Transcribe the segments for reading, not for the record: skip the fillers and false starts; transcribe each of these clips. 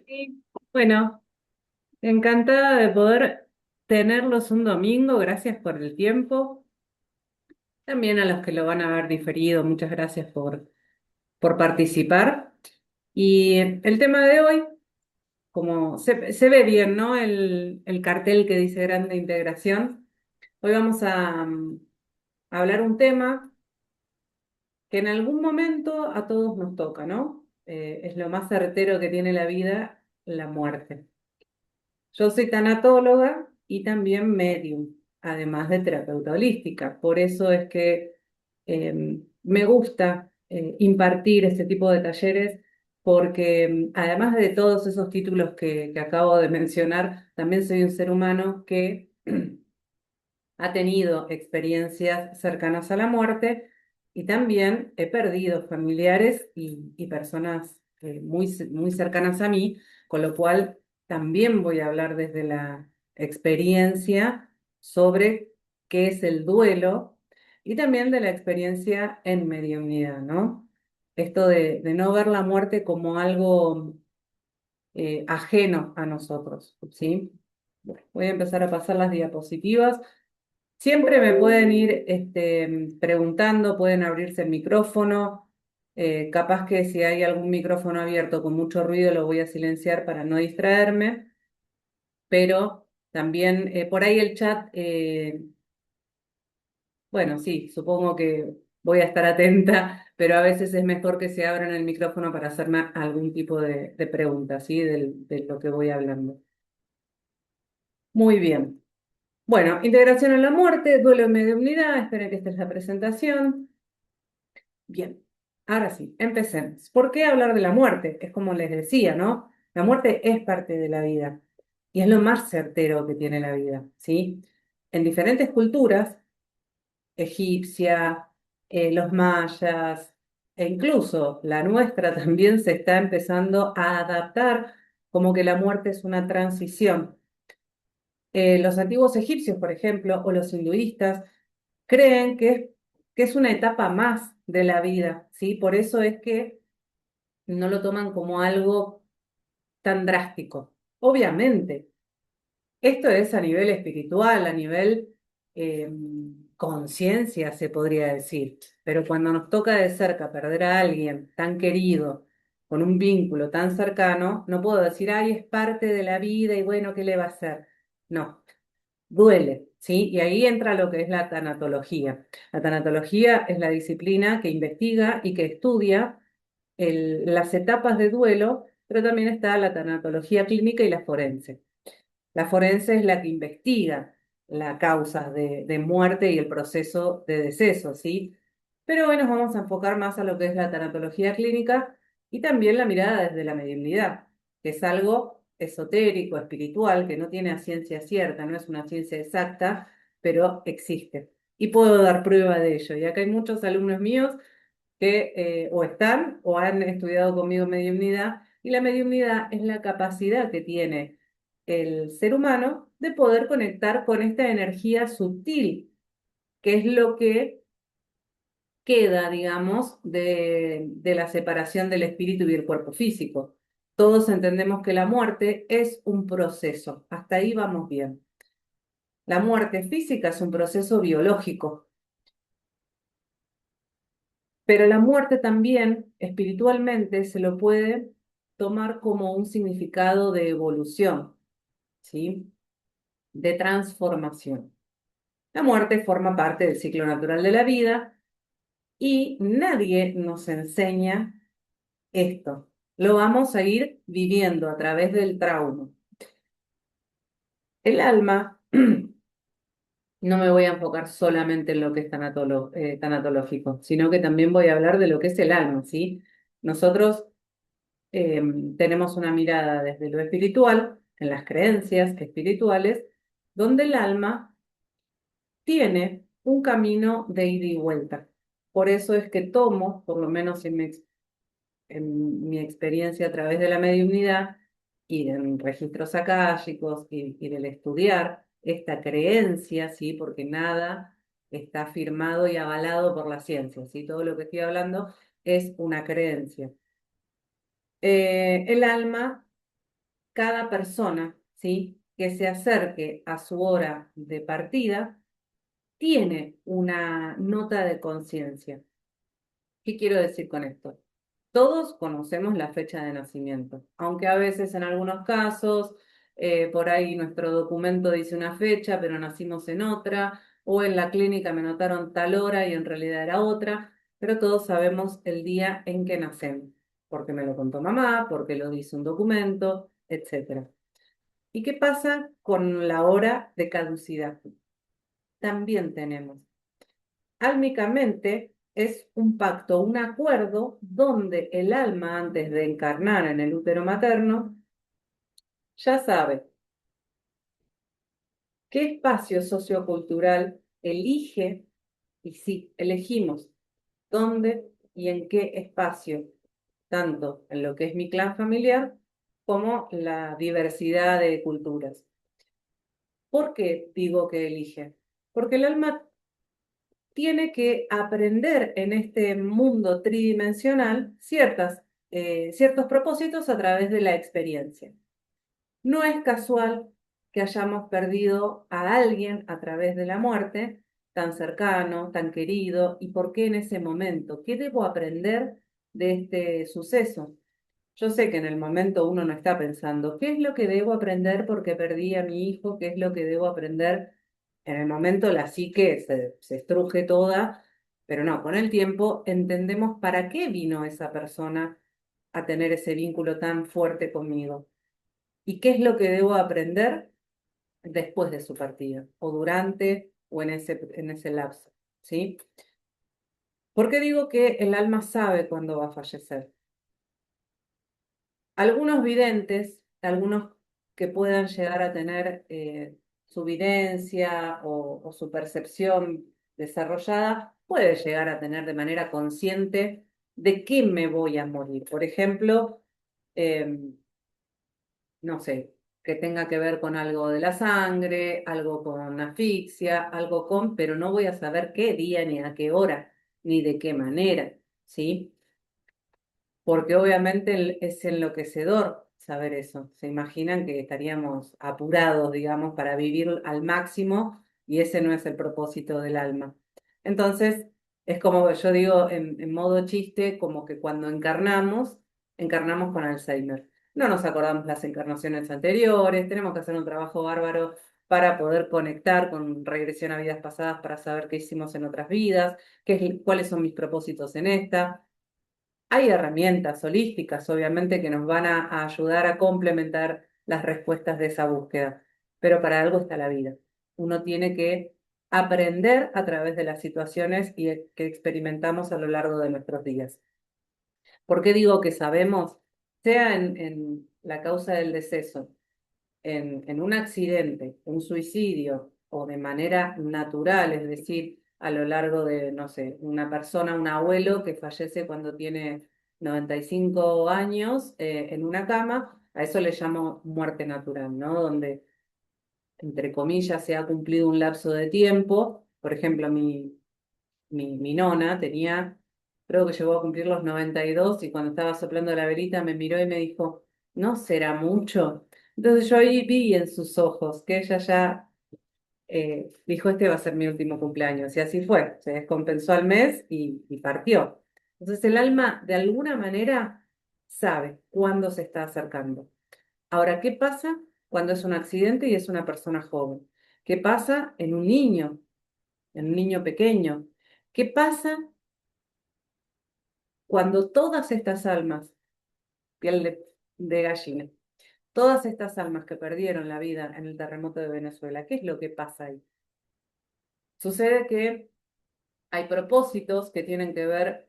Sí. Bueno, encantada de poder tenerlos un domingo. Gracias por el tiempo. También a los que lo van a ver diferido, muchas gracias por participar. Y el tema de hoy, como se ve bien, ¿no? El cartel que dice Grande Integración. Hoy vamos a hablar un tema que en algún momento a todos nos toca, ¿no? Es lo más certero que tiene la vida, la muerte. Yo soy tanatóloga y también medium, además de terapeuta holística. Por eso es que me gusta impartir este tipo de talleres, porque además de todos esos títulos que acabo de mencionar, también soy un ser humano que ha tenido experiencias cercanas a la muerte y también he perdido familiares y personas muy cercanas a mí, con lo cual también voy a hablar desde la experiencia sobre qué es el duelo y también de la experiencia en mediunidad, ¿no? Esto de no ver la muerte como algo ajeno a nosotros, ¿sí? Bueno, voy a empezar a pasar las diapositivas. Siempre me pueden ir preguntando, pueden abrirse el micrófono. Capaz que si hay algún micrófono abierto con mucho ruido lo voy a silenciar para no distraerme, pero también por ahí el chat, bueno, sí, supongo que voy a estar atenta, pero a veces es mejor que se abran el micrófono para hacerme algún tipo de pregunta, ¿sí? De lo que voy hablando. Muy bien. Bueno, integración en la muerte, duelo en mediunidad, esperen que esta es la presentación. Bien, ahora sí, empecemos. ¿Por qué hablar de la muerte? Es como les decía, ¿no? La muerte es parte de la vida y es lo más certero que tiene la vida, ¿sí? En diferentes culturas, egipcia, los mayas e incluso la nuestra también se está empezando a adaptar como que la muerte es una transición. Los antiguos egipcios, por ejemplo, o los hinduistas, creen que es una etapa más de la vida, ¿sí? Por eso es que no lo toman como algo tan drástico. Obviamente, esto es a nivel espiritual, a nivel eh, conciencia, se podría decir, pero cuando nos toca de cerca perder a alguien tan querido, con un vínculo tan cercano, no puedo decir, ay, es parte de la vida y bueno, ¿qué le va a hacer? No, duele, ¿sí? Y ahí entra lo que es la tanatología. La tanatología es la disciplina que investiga y que estudia las etapas de duelo, pero también está la tanatología clínica y la forense. La forense es la que investiga las causas de muerte y el proceso de deceso, ¿sí? Pero hoy nos vamos a enfocar más a lo que es la tanatología clínica y también la mirada desde la mediunidad, que es algo esotérico, espiritual, que no tiene a ciencia cierta, no es una ciencia exacta, pero existe. Y puedo dar prueba de ello. Y acá hay muchos alumnos míos que o están o han estudiado conmigo mediunidad, y la mediunidad es la capacidad que tiene el ser humano de poder conectar con esta energía sutil, que es lo que queda, digamos, de la separación del espíritu y el cuerpo físico. Todos entendemos que la muerte es un proceso, hasta ahí vamos bien. La muerte física es un proceso biológico, pero la muerte también, espiritualmente, se lo puede tomar como un significado de evolución, ¿sí? De transformación. La muerte forma parte del ciclo natural de la vida y nadie nos enseña esto. Lo vamos a ir viviendo a través del trauma. El alma, no me voy a enfocar solamente en lo que es tanatológico, sino que también voy a hablar de lo que es el alma, ¿sí? Nosotros eh, tenemos una mirada desde lo espiritual, en las creencias espirituales, donde el alma tiene un camino de ida y vuelta. Por eso es que tomo, por lo menos en mi experiencia a través de la mediunidad y en registros akáshicos y del estudiar esta creencia, ¿sí? Porque nada está firmado y avalado por la ciencia, ¿sí? Todo lo que estoy hablando es una creencia. El alma cada persona, ¿sí?, que se acerque a su hora de partida tiene una nota de conciencia. ¿Qué quiero decir con esto? Todos conocemos la fecha de nacimiento, aunque a veces en algunos casos por ahí nuestro documento dice una fecha, pero nacimos en otra, o en la clínica me notaron tal hora y en realidad era otra, pero todos sabemos el día en que nacemos, porque me lo contó mamá, porque lo dice un documento, etcétera. ¿Y qué pasa con la hora de caducidad? También tenemos. Álmicamente es un pacto, un acuerdo donde el alma antes de encarnar en el útero materno ya sabe qué espacio sociocultural elige, y sí, elegimos dónde y en qué espacio, tanto en lo que es mi clan familiar como la diversidad de culturas. ¿Por qué digo que elige? Porque el alma tiene que aprender en este mundo tridimensional ciertos propósitos a través de la experiencia. No es casual que hayamos perdido a alguien a través de la muerte, tan cercano, tan querido, y por qué en ese momento. ¿Qué debo aprender de este suceso? Yo sé que en el momento uno no está pensando, ¿qué es lo que debo aprender porque perdí a mi hijo? ¿Qué es lo que debo aprender? En el momento la psique se estruje toda, pero no, con el tiempo entendemos para qué vino esa persona a tener ese vínculo tan fuerte conmigo y qué es lo que debo aprender después de su partida, o durante o en ese lapso, ¿sí? ¿Por qué digo que el alma sabe cuándo va a fallecer? Algunos videntes, algunos que puedan llegar a tener su videncia o su percepción desarrollada, puede llegar a tener de manera consciente de qué me voy a morir. Por ejemplo, em, no sé, que tenga que ver con algo de la sangre, algo con asfixia, algo con, pero no voy a saber qué día, ni a qué hora, ni de qué manera, ¿sí? Porque obviamente es enloquecedor saber eso. Se imaginan que estaríamos apurados, digamos, para vivir al máximo y ese no es el propósito del alma. Entonces, es como yo digo en modo chiste, como que cuando encarnamos, encarnamos con Alzheimer. No nos acordamos las encarnaciones anteriores, tenemos que hacer un trabajo bárbaro para poder conectar con regresión a vidas pasadas para saber qué hicimos en otras vidas, cuáles son mis propósitos en esta. Hay herramientas holísticas, obviamente, que nos van a ayudar a complementar las respuestas de esa búsqueda, pero para algo está la vida. Uno tiene que aprender a través de las situaciones que experimentamos a lo largo de nuestros días. ¿Por qué digo que sabemos? Sea en la causa del deceso, en un accidente, un suicidio o de manera natural, es decir, a lo largo de, no sé, una persona, un abuelo que fallece cuando tiene 95 años en una cama, a eso le llamo muerte natural, ¿no? Donde, entre comillas, se ha cumplido un lapso de tiempo. Por ejemplo, mi nona tenía, creo que llegó a cumplir los 92 y cuando estaba soplando la velita me miró y me dijo, ¿no será mucho? Entonces yo ahí vi en sus ojos que ella ya dijo, este va a ser mi último cumpleaños. Y así fue, se descompensó al mes y partió. Entonces el alma de alguna manera sabe cuándo se está acercando. Ahora, ¿qué pasa cuando es un accidente y es una persona joven? ¿Qué pasa en un niño pequeño? ¿Qué pasa cuando todas estas almas, piel de gallina, todas estas almas que perdieron la vida en el terremoto de Venezuela, qué es lo que pasa ahí? Sucede que hay propósitos que tienen que ver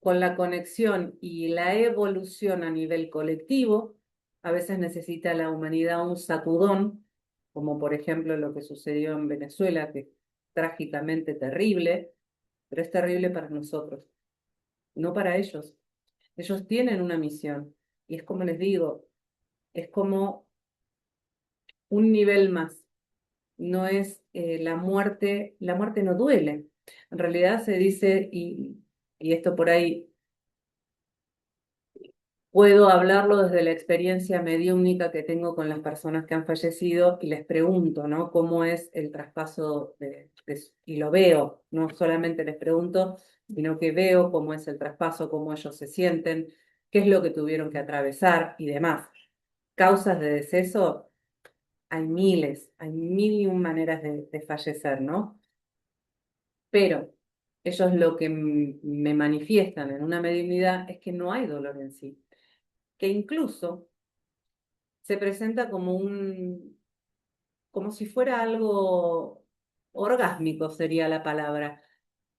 con la conexión y la evolución a nivel colectivo. A veces necesita la humanidad un sacudón, como por ejemplo lo que sucedió en Venezuela, que es trágicamente terrible, pero es terrible para nosotros, no para ellos. Ellos tienen una misión y es como les digo, es como un nivel más. No es la muerte no duele. En realidad se dice, y esto por ahí Puedo hablarlo desde la experiencia mediúmnica que tengo con las personas que han fallecido y les pregunto, ¿no? ¿Cómo es el traspaso y lo veo, no solamente les pregunto, sino que veo cómo es el traspaso, cómo ellos se sienten, qué es lo que tuvieron que atravesar y demás. Causas de deceso, hay miles, hay mil y un maneras de fallecer, ¿no? Pero ellos lo que me manifiestan en una mediunidad es que no hay dolor en sí, que incluso se presenta como como si fuera algo orgásmico sería la palabra,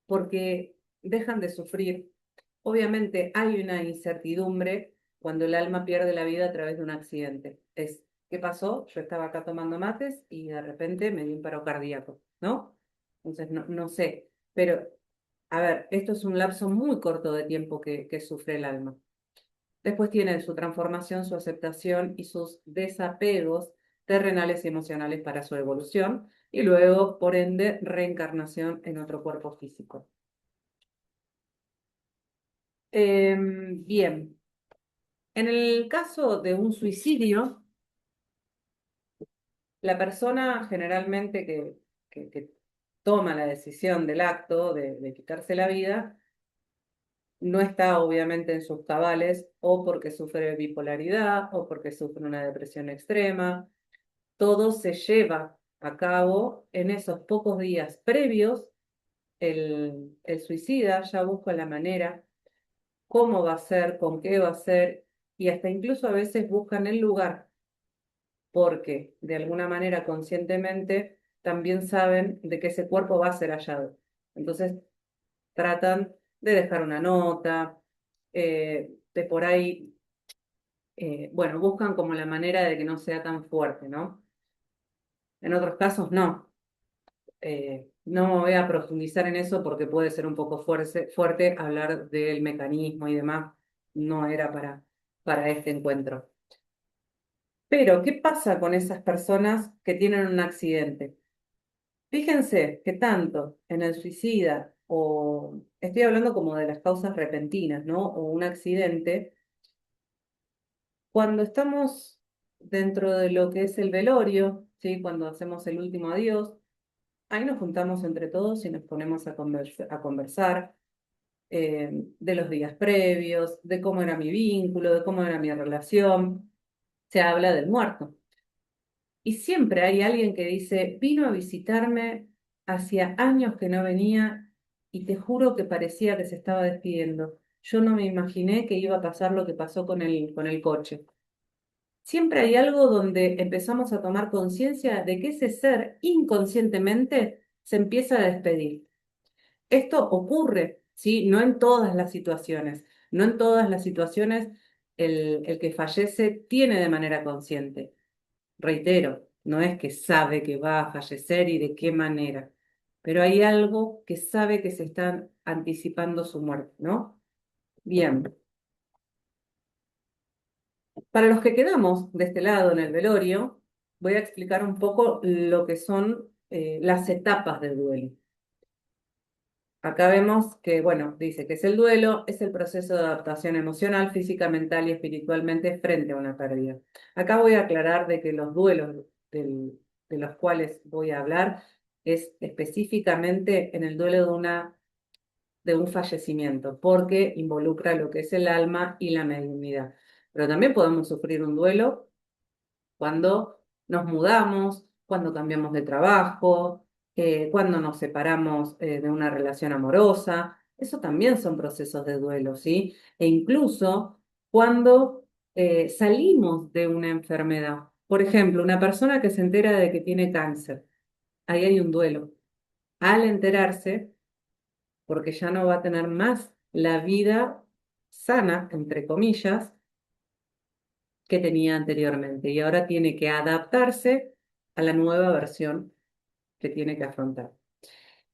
porque dejan de sufrir. Obviamente hay una incertidumbre cuando el alma pierde la vida a través de un accidente. ¿Qué pasó? Yo estaba acá tomando mates y de repente me dio un paro cardíaco, ¿no? Entonces, no sé, pero a ver, esto es un lapso muy corto de tiempo que sufre el alma. Después tiene su transformación, su aceptación y sus desapegos terrenales y emocionales para su evolución y luego, por ende, reencarnación en otro cuerpo físico. Bien, en el caso de un suicidio, la persona generalmente que toma la decisión del acto de quitarse la vida no está obviamente en sus cabales o porque sufre bipolaridad o porque sufre una depresión extrema. Todo se lleva a cabo en esos pocos días previos. El suicida ya busca la manera, cómo va a ser, con qué va a ser, y hasta incluso a veces buscan el lugar, porque de alguna manera conscientemente también saben de que ese cuerpo va a ser hallado. Entonces tratan de dejar una nota, de por ahí, bueno, buscan como la manera de que no sea tan fuerte, ¿no? En otros casos no. No me voy a profundizar en eso porque puede ser un poco fuerte hablar del mecanismo y demás. No era para este encuentro. Pero, ¿qué pasa con esas personas que tienen un accidente? Fíjense que tanto en el suicida o estoy hablando como de las causas repentinas, ¿no? O un accidente, cuando estamos dentro de lo que es el velorio, ¿sí? Cuando hacemos el último adiós, ahí nos juntamos entre todos y nos ponemos a conversar de los días previos, de cómo era mi vínculo, de cómo era mi relación. Se habla del muerto. Y siempre hay alguien que dice, vino a visitarme, hacía años que no venía y te juro que parecía que se estaba despidiendo. Yo no me imaginé que iba a pasar lo que pasó con con el coche. Siempre hay algo donde empezamos a tomar conciencia de que ese ser inconscientemente se empieza a despedir. Esto ocurre, ¿sí? No en todas las situaciones. No en todas las situaciones el que fallece tiene de manera consciente. Reitero, no es que sabe que va a fallecer y de qué manera, pero hay algo que sabe que se está anticipando su muerte, ¿no? Bien, para los que quedamos de este lado en el velorio, voy a explicar un poco lo que son las etapas del duelo. Acá vemos que, bueno, dice que es el duelo, es el proceso de adaptación emocional, física, mental y espiritualmente frente a una pérdida. Acá voy a aclarar de que los duelos de los cuales voy a hablar es específicamente en el duelo de un fallecimiento, porque involucra lo que es el alma y la mediunidad. Pero también podemos sufrir un duelo cuando nos mudamos, cuando cambiamos de trabajo, cuando nos separamos de una relación amorosa. Eso también son procesos de duelo, ¿sí? E incluso cuando salimos de una enfermedad. Por ejemplo, una persona que se entera de que tiene cáncer, ahí hay un duelo. Al enterarse, porque ya no va a tener más la vida sana, entre comillas, que tenía anteriormente y ahora tiene que adaptarse a la nueva versión que tiene que afrontar.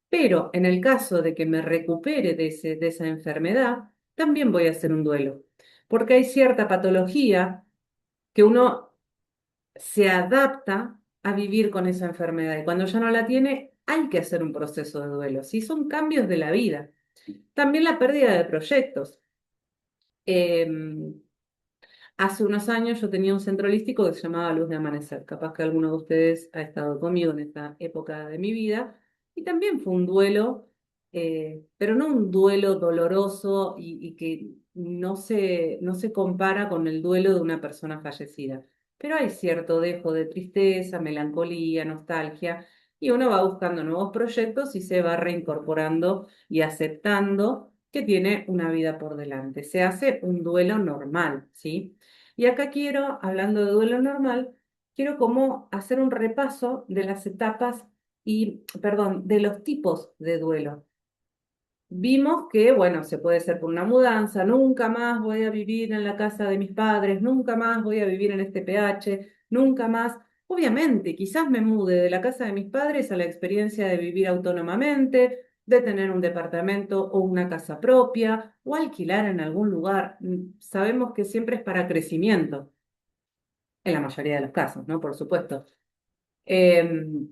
Pero en el caso de que me recupere de esa enfermedad, también voy a hacer un duelo, porque hay cierta patología que uno se adapta a vivir con esa enfermedad y cuando ya no la tiene, hay que hacer un proceso de duelo. Sí, son cambios de la vida. También la pérdida de proyectos. Hace unos años yo tenía un centro holístico que se llamaba Luz de Amanecer. Capaz que alguno de ustedes ha estado conmigo en esta época de mi vida. Y también fue un duelo, pero no un duelo doloroso y que no se compara con el duelo de una persona fallecida. Pero hay cierto dejo de tristeza, melancolía, nostalgia, y uno va buscando nuevos proyectos y se va reincorporando y aceptando que tiene una vida por delante. Se hace un duelo normal, ¿sí? Y acá quiero, hablando de duelo normal, quiero como hacer un repaso de las etapas y, perdón, de los tipos de duelo. Vimos que, bueno, se puede ser por una mudanza, nunca más voy a vivir en la casa de mis padres, nunca más voy a vivir en este PH, nunca más. Obviamente, quizás me mude de la casa de mis padres a la experiencia de vivir autónomamente, de tener un departamento o una casa propia, o alquilar en algún lugar. Sabemos que siempre es para crecimiento, en la mayoría de los casos, ¿no? Por supuesto. Em,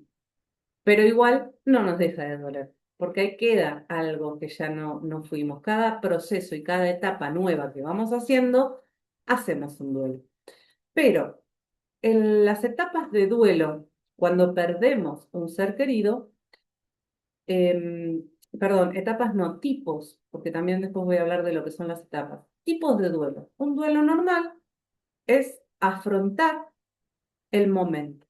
pero igual no nos deja de doler, porque ahí queda algo que ya no fuimos. Cada proceso y cada etapa nueva que vamos haciendo, hacemos un duelo. Pero en las etapas de duelo, cuando perdemos un ser querido, perdón, etapas no, tipos, porque también después voy a hablar de lo que son las etapas. Tipos de duelo. Un duelo normal es afrontar el momento.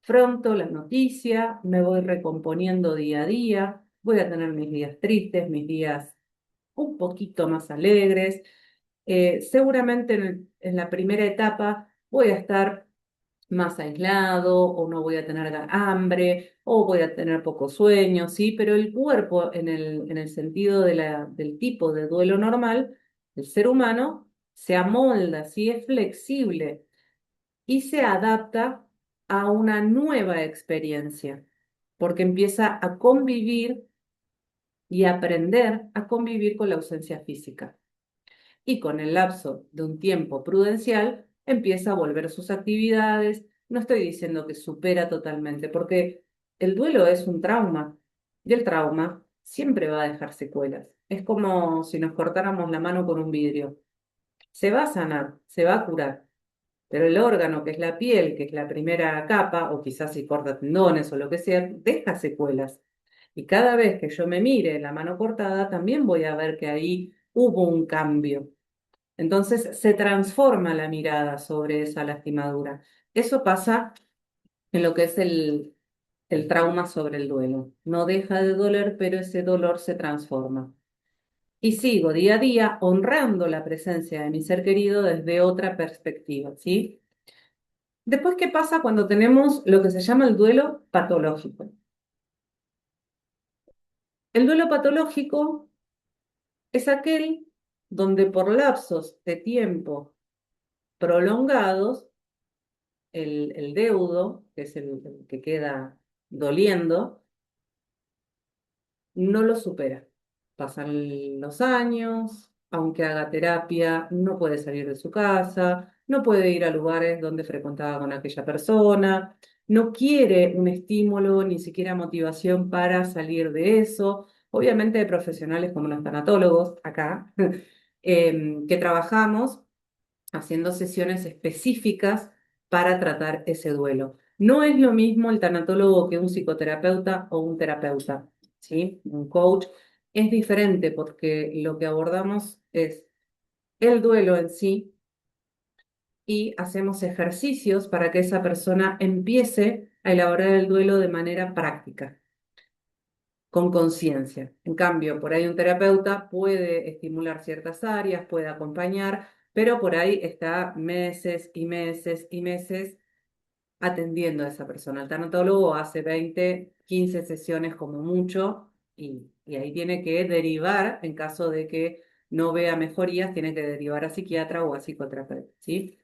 Afronto la noticia, me voy recomponiendo día a día, voy a tener mis días tristes, mis días un poquito más alegres. Seguramente en la primera etapa voy a estar más aislado o no voy a tener hambre o voy a tener poco sueño, ¿sí? Pero el cuerpo, en el sentido de del tipo de duelo normal, el ser humano se amolda, ¿sí? Es flexible y se adapta a una nueva experiencia, porque empieza a convivir y aprender a convivir con la ausencia física. Y con el lapso de un tiempo prudencial, empieza a volver sus actividades. No estoy diciendo que supera totalmente, porque el duelo es un trauma y el trauma siempre va a dejar secuelas. Es como si nos cortáramos la mano con un vidrio. Se va a sanar, se va a curar, pero el órgano, que es la piel, que es la primera capa, o quizás si corta tendones o lo que sea, deja secuelas. Y cada vez que yo me mire la mano cortada, también voy a ver que ahí hubo un cambio. Entonces se transforma la mirada sobre esa lastimadura. Eso pasa en lo que es el trauma sobre el duelo. No deja de doler, pero ese dolor se transforma. Y sigo día a día honrando la presencia de mi ser querido desde otra perspectiva, ¿sí? Después, ¿qué pasa cuando tenemos lo que se llama el duelo patológico? El duelo patológico es aquel donde por lapsos de tiempo prolongados, el deudo, que es el que queda doliendo, no lo supera. Pasan los años, aunque haga terapia, no puede salir de su casa, no puede ir a lugares donde frecuentaba con aquella persona, no quiere un estímulo, ni siquiera motivación para salir de eso. Obviamente hay profesionales como los tanatólogos acá, que trabajamos haciendo sesiones específicas para tratar ese duelo. No es lo mismo el tanatólogo que un psicoterapeuta o un terapeuta, ¿sí? Un coach. Es diferente porque lo que abordamos es el duelo en sí y hacemos ejercicios para que esa persona empiece a elaborar el duelo de manera práctica, con conciencia. En cambio, por ahí un terapeuta puede estimular ciertas áreas, puede acompañar, pero por ahí está meses y meses y meses atendiendo a esa persona. El tanatólogo hace 20, 15 sesiones como mucho y ahí tiene que derivar, en caso de que no vea mejorías, tiene que derivar a psiquiatra o a psicoterapeuta, ¿sí?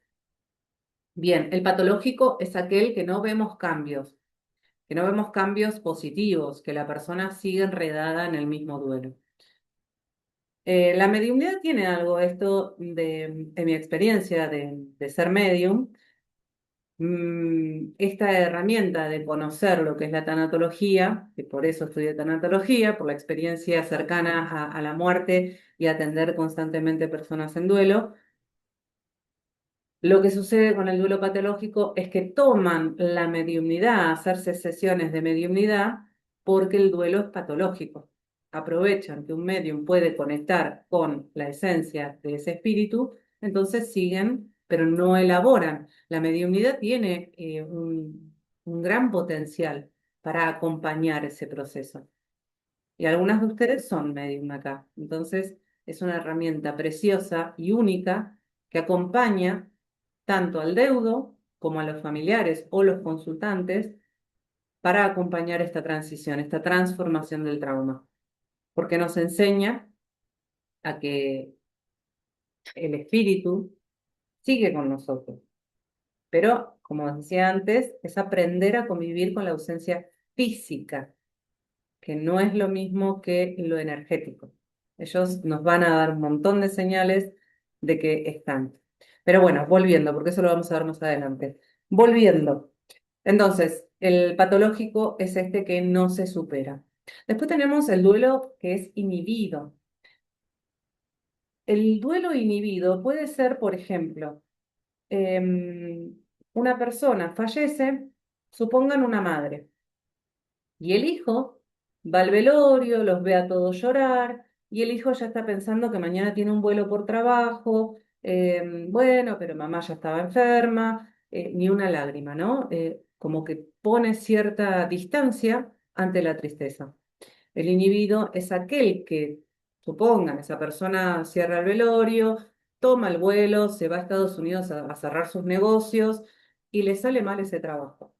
Bien, el patológico es aquel que no vemos cambios positivos, que la persona sigue enredada en el mismo duelo. La mediunidad tiene algo, esto en mi experiencia de ser medium, esta herramienta de conocer lo que es la tanatología, que por eso estudié tanatología, por la experiencia cercana a la muerte y atender constantemente personas en duelo, Lo que sucede con el duelo patológico es que toman la mediumnidad, hacerse sesiones de mediumnidad, porque el duelo es patológico. Aprovechan que un medium puede conectar con la esencia de ese espíritu, entonces siguen, pero no elaboran. La mediumnidad tiene un gran potencial para acompañar ese proceso. Y algunas de ustedes son medium acá. Entonces, es una herramienta preciosa y única que acompaña tanto al deudo como a los familiares o los consultantes para acompañar esta transición, esta transformación del trauma, porque nos enseña a que el espíritu sigue con nosotros, pero como decía antes, es aprender a convivir con la ausencia física, que no es lo mismo que lo energético. Ellos nos van a dar un montón de señales de que están. Pero bueno, volviendo, porque eso lo vamos a ver más adelante. Volviendo. Entonces, el patológico es este que no se supera. Después tenemos el duelo que es inhibido. El duelo inhibido puede ser, por ejemplo, una persona fallece, supongan una madre. Y el hijo va al velorio, los ve a todos llorar, y el hijo ya está pensando que mañana tiene un vuelo por trabajo, bueno, pero mamá ya estaba enferma, ni una lágrima, ¿no? Como que pone cierta distancia ante la tristeza. El inhibido es aquel que, supongan, esa persona cierra el velorio, toma el vuelo, se va a Estados Unidos a cerrar sus negocios y le sale mal ese trabajo.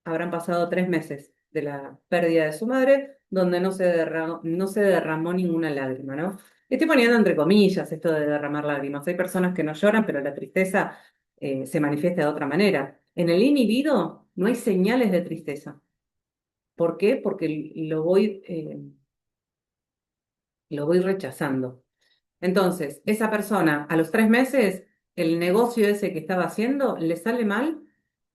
Habrán pasado 3 meses de la pérdida de su madre, donde no se derramó ninguna lágrima, ¿no? Estoy poniendo entre comillas esto de derramar lágrimas. Hay personas que no lloran, pero la tristeza se manifiesta de otra manera. En el inhibido no hay señales de tristeza. ¿Por qué? Porque lo voy rechazando. Entonces, esa persona a los 3 meses, el negocio ese que estaba haciendo le sale mal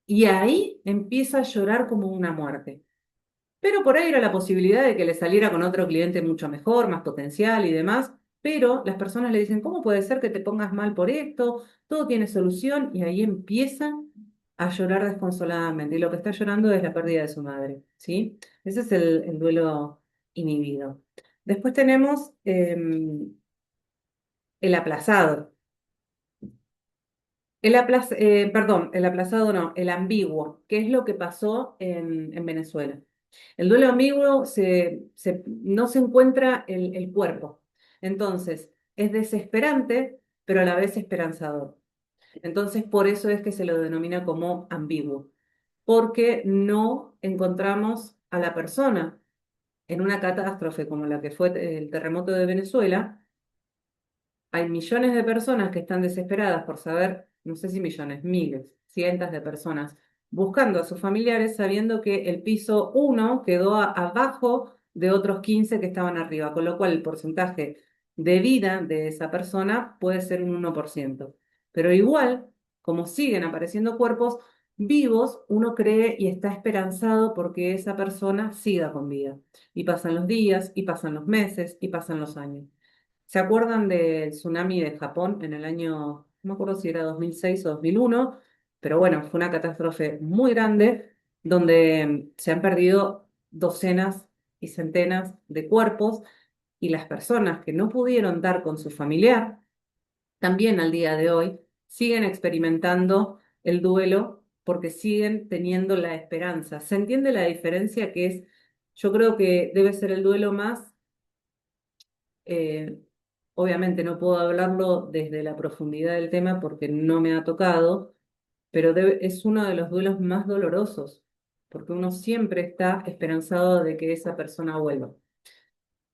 y ahí empieza a llorar como una muerte. Pero por ahí era la posibilidad de que le saliera con otro cliente mucho mejor, más potencial y demás. Pero las personas le dicen, ¿cómo puede ser que te pongas mal por esto? Todo tiene solución y ahí empiezan a llorar desconsoladamente. Y lo que está llorando es la pérdida de su madre, ¿sí? Ese es el duelo inhibido. Después tenemos el aplazado. Perdón, el aplazado no, el ambiguo, que es lo que pasó en Venezuela. El duelo ambiguo no se encuentra el cuerpo. Entonces, es desesperante, pero a la vez esperanzador. Entonces, por eso es que se lo denomina como ambiguo, porque no encontramos a la persona en una catástrofe como la que fue el terremoto de Venezuela. Hay millones de personas que están desesperadas por saber, no sé si millones, miles, cientos de personas, buscando a sus familiares sabiendo que el piso uno quedó abajo de otros 15 que estaban arriba, con lo cual el porcentaje de vida de esa persona puede ser un 1%. Pero igual, como siguen apareciendo cuerpos vivos, uno cree y está esperanzado porque esa persona siga con vida. Y pasan los días, y pasan los meses, y pasan los años. ¿Se acuerdan del tsunami de Japón en el año, no me acuerdo si era 2006 o 2001, pero bueno, fue una catástrofe muy grande donde se han perdido docenas y centenas de cuerpos y las personas que no pudieron dar con su familiar, también al día de hoy, siguen experimentando el duelo porque siguen teniendo la esperanza. ¿Se entiende la diferencia que es? Yo creo que debe ser el duelo más eh, obviamente no puedo hablarlo desde la profundidad del tema porque no me ha tocado, pero es uno de los duelos más dolorosos, porque uno siempre está esperanzado de que esa persona vuelva.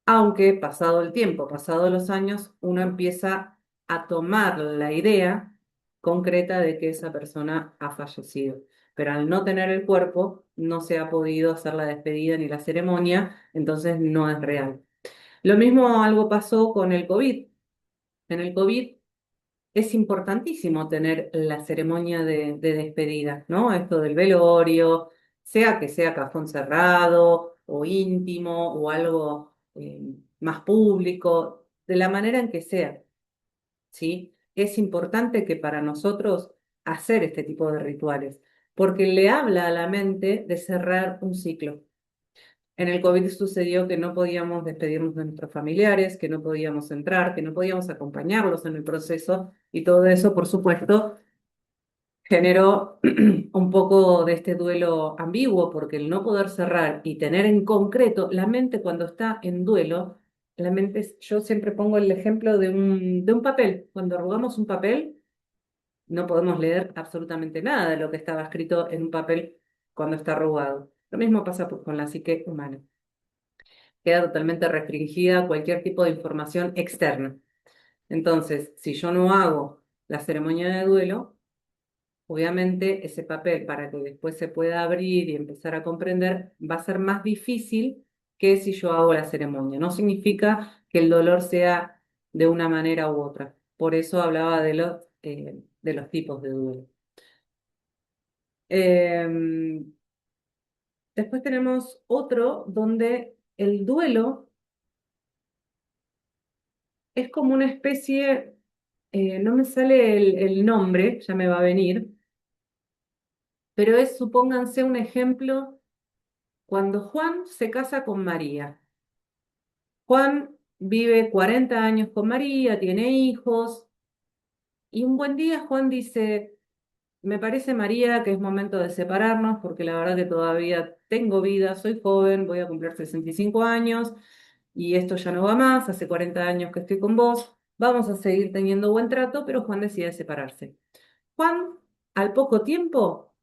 Aunque pasado el tiempo, pasados los años, uno empieza a tomar la idea concreta de que esa persona ha fallecido. Pero al no tener el cuerpo, no se ha podido hacer la despedida ni la ceremonia, entonces no es real. Lo mismo algo pasó con el COVID. En el COVID es importantísimo tener la ceremonia de despedida, ¿no? Esto del velorio, sea que sea cajón cerrado o íntimo o algo más público, de la manera en que sea, ¿sí? es importante que para nosotros hacer este tipo de rituales, porque le habla a la mente de cerrar un ciclo. En el COVID sucedió que no podíamos despedirnos de nuestros familiares, que no podíamos entrar, que no podíamos acompañarlos en el proceso y todo eso, por supuesto, generó un poco de este duelo ambiguo porque el no poder cerrar y tener en concreto la mente cuando está en duelo, la mente, yo siempre pongo el ejemplo de un papel. Cuando arrugamos un papel, no podemos leer absolutamente nada de lo que estaba escrito en un papel cuando está arrugado. Lo mismo pasa con la psique humana. Queda totalmente restringida a cualquier tipo de información externa. Entonces, si yo no hago la ceremonia de duelo, obviamente ese papel para que después se pueda abrir y empezar a comprender va a ser más difícil que si yo hago la ceremonia. No significa que el dolor sea de una manera u otra. Por eso hablaba de los tipos de duelo. Em, Después tenemos otro donde el duelo es como una especie, no me sale el nombre, ya me va a venir, pero es, supónganse un ejemplo, cuando Juan se casa con María. Juan vive 40 años con María, tiene hijos, y un buen día Juan dice, me parece María que es momento de separarnos porque la verdad que todavía tengo vida, soy joven, voy a cumplir 65 años y esto ya no va más, hace 40 años que estoy con vos, vamos a seguir teniendo buen trato, pero Juan decide separarse. Juan, al poco tiempo,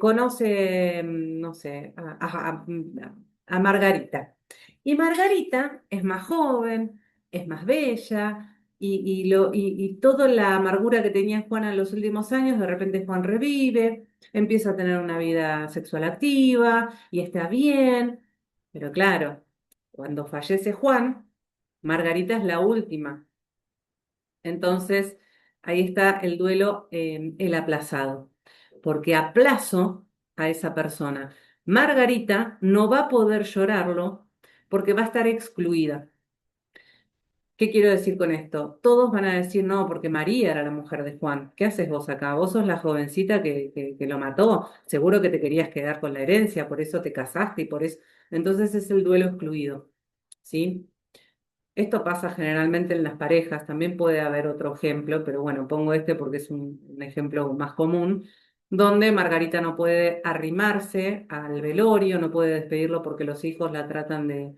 conoce, no sé, a Margarita. Y Margarita es más joven, es más bella, y toda la amargura que tenía Juan en los últimos años, de repente Juan revive, empieza a tener una vida sexual activa y está bien. Pero claro, cuando fallece Juan, Margarita es la última. Entonces, ahí está el duelo, el aplazado, porque aplazo a esa persona. Margarita no va a poder llorarlo porque va a estar excluida. ¿Qué quiero decir con esto? Todos van a decir, no, porque María era la mujer de Juan. ¿Qué haces vos acá? Vos sos la jovencita que lo mató. Seguro que te querías quedar con la herencia, por eso te casaste y por eso. Entonces es el duelo excluido, ¿sí? Esto pasa generalmente en las parejas, también puede haber otro ejemplo, pero bueno, pongo este porque es un ejemplo más común, donde Margarita no puede arrimarse al velorio, no puede despedirlo porque los hijos la tratan de,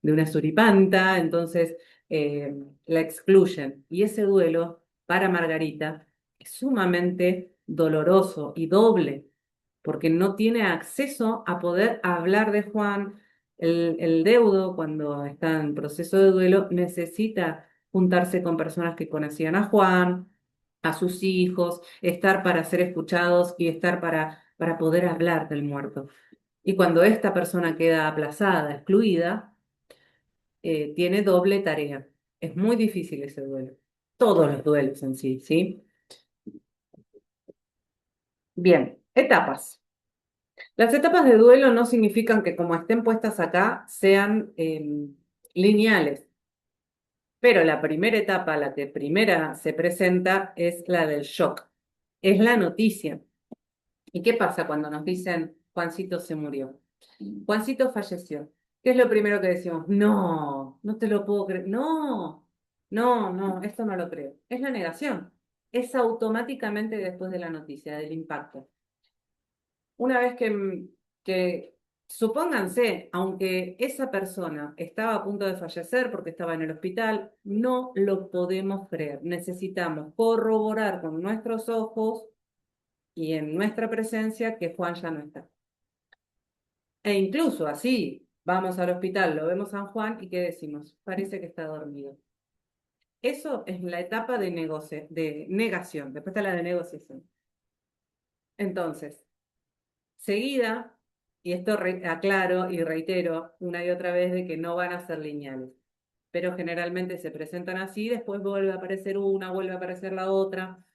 de una suripanta, entonces la excluyen. Y ese duelo para Margarita es sumamente doloroso y doble, porque no tiene acceso a poder hablar de Juan. El deudo, cuando está en proceso de duelo, necesita juntarse con personas que conocían a Juan, a sus hijos, estar para ser escuchados y estar para poder hablar del muerto. Y cuando esta persona queda aplazada, excluida, tiene doble tarea. Es muy difícil ese duelo. Todos los duelos en sí, ¿sí? Bien, etapas. Las etapas de duelo no significan que como estén puestas acá sean lineales, pero la primera etapa, la que primera se presenta, es la del shock. Es la noticia. ¿Y qué pasa cuando nos dicen Juancito se murió? Juancito falleció. ¿Qué es lo primero que decimos? No, no te lo puedo creer. No, no, no, esto no lo creo. Es la negación. Es automáticamente después de la noticia, del impacto. Una vez que supónganse, aunque esa persona estaba a punto de fallecer porque estaba en el hospital, no lo podemos creer. Necesitamos corroborar con nuestros ojos y en nuestra presencia que Juan ya no está. E incluso así, vamos al hospital, lo vemos a Juan y ¿qué decimos? Parece que está dormido. Eso es la etapa de negación. Después está la de negociación. Entonces, seguida, y esto aclaro y reitero una y otra vez de que no van a ser lineales, pero generalmente se presentan así, después vuelve a aparecer una, vuelve a aparecer la otra.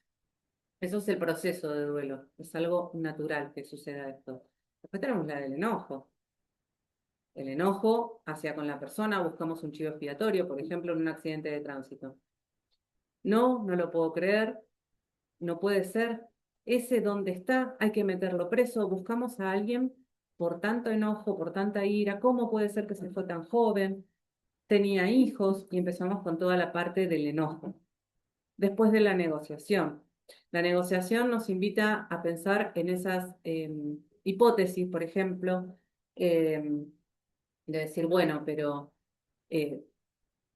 Eso es el proceso de duelo, es algo natural que suceda esto. Después tenemos la del enojo. el enojo hacia con la persona, buscamos un chivo expiatorio, por ejemplo, en un accidente de tránsito. No, no lo puedo creer, no puede ser. Ese donde está, hay que meterlo preso. Buscamos a alguien por tanto enojo, por tanta ira. ¿Cómo puede ser que se fue tan joven? Tenía hijos y empezamos con toda la parte del enojo. Después de la negociación. La negociación nos invita a pensar en esas hipótesis, por ejemplo, de decir, bueno, pero eh,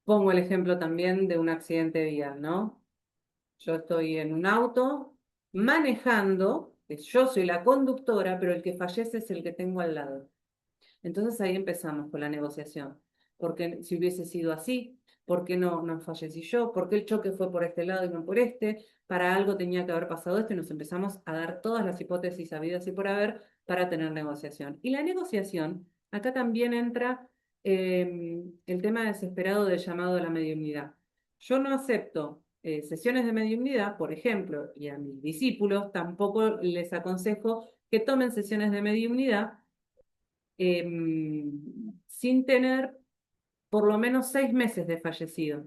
pongo el ejemplo también de un accidente vial, ¿no? Yo estoy en un auto manejando, que yo soy la conductora, pero el que fallece es el que tengo al lado. Entonces ahí empezamos con la negociación. Porque si hubiese sido así, ¿por qué no fallecí yo? ¿Por qué el choque fue por este lado y no por este? Para algo tenía que haber pasado esto y nos empezamos a dar todas las hipótesis habidas y por haber para tener negociación. Y la negociación, acá también entra el tema desesperado del llamado a la mediunidad. Yo no acepto sesiones de mediunidad, por ejemplo, y a mis discípulos tampoco les aconsejo que tomen sesiones de mediunidad sin tener por lo menos 6 meses de fallecido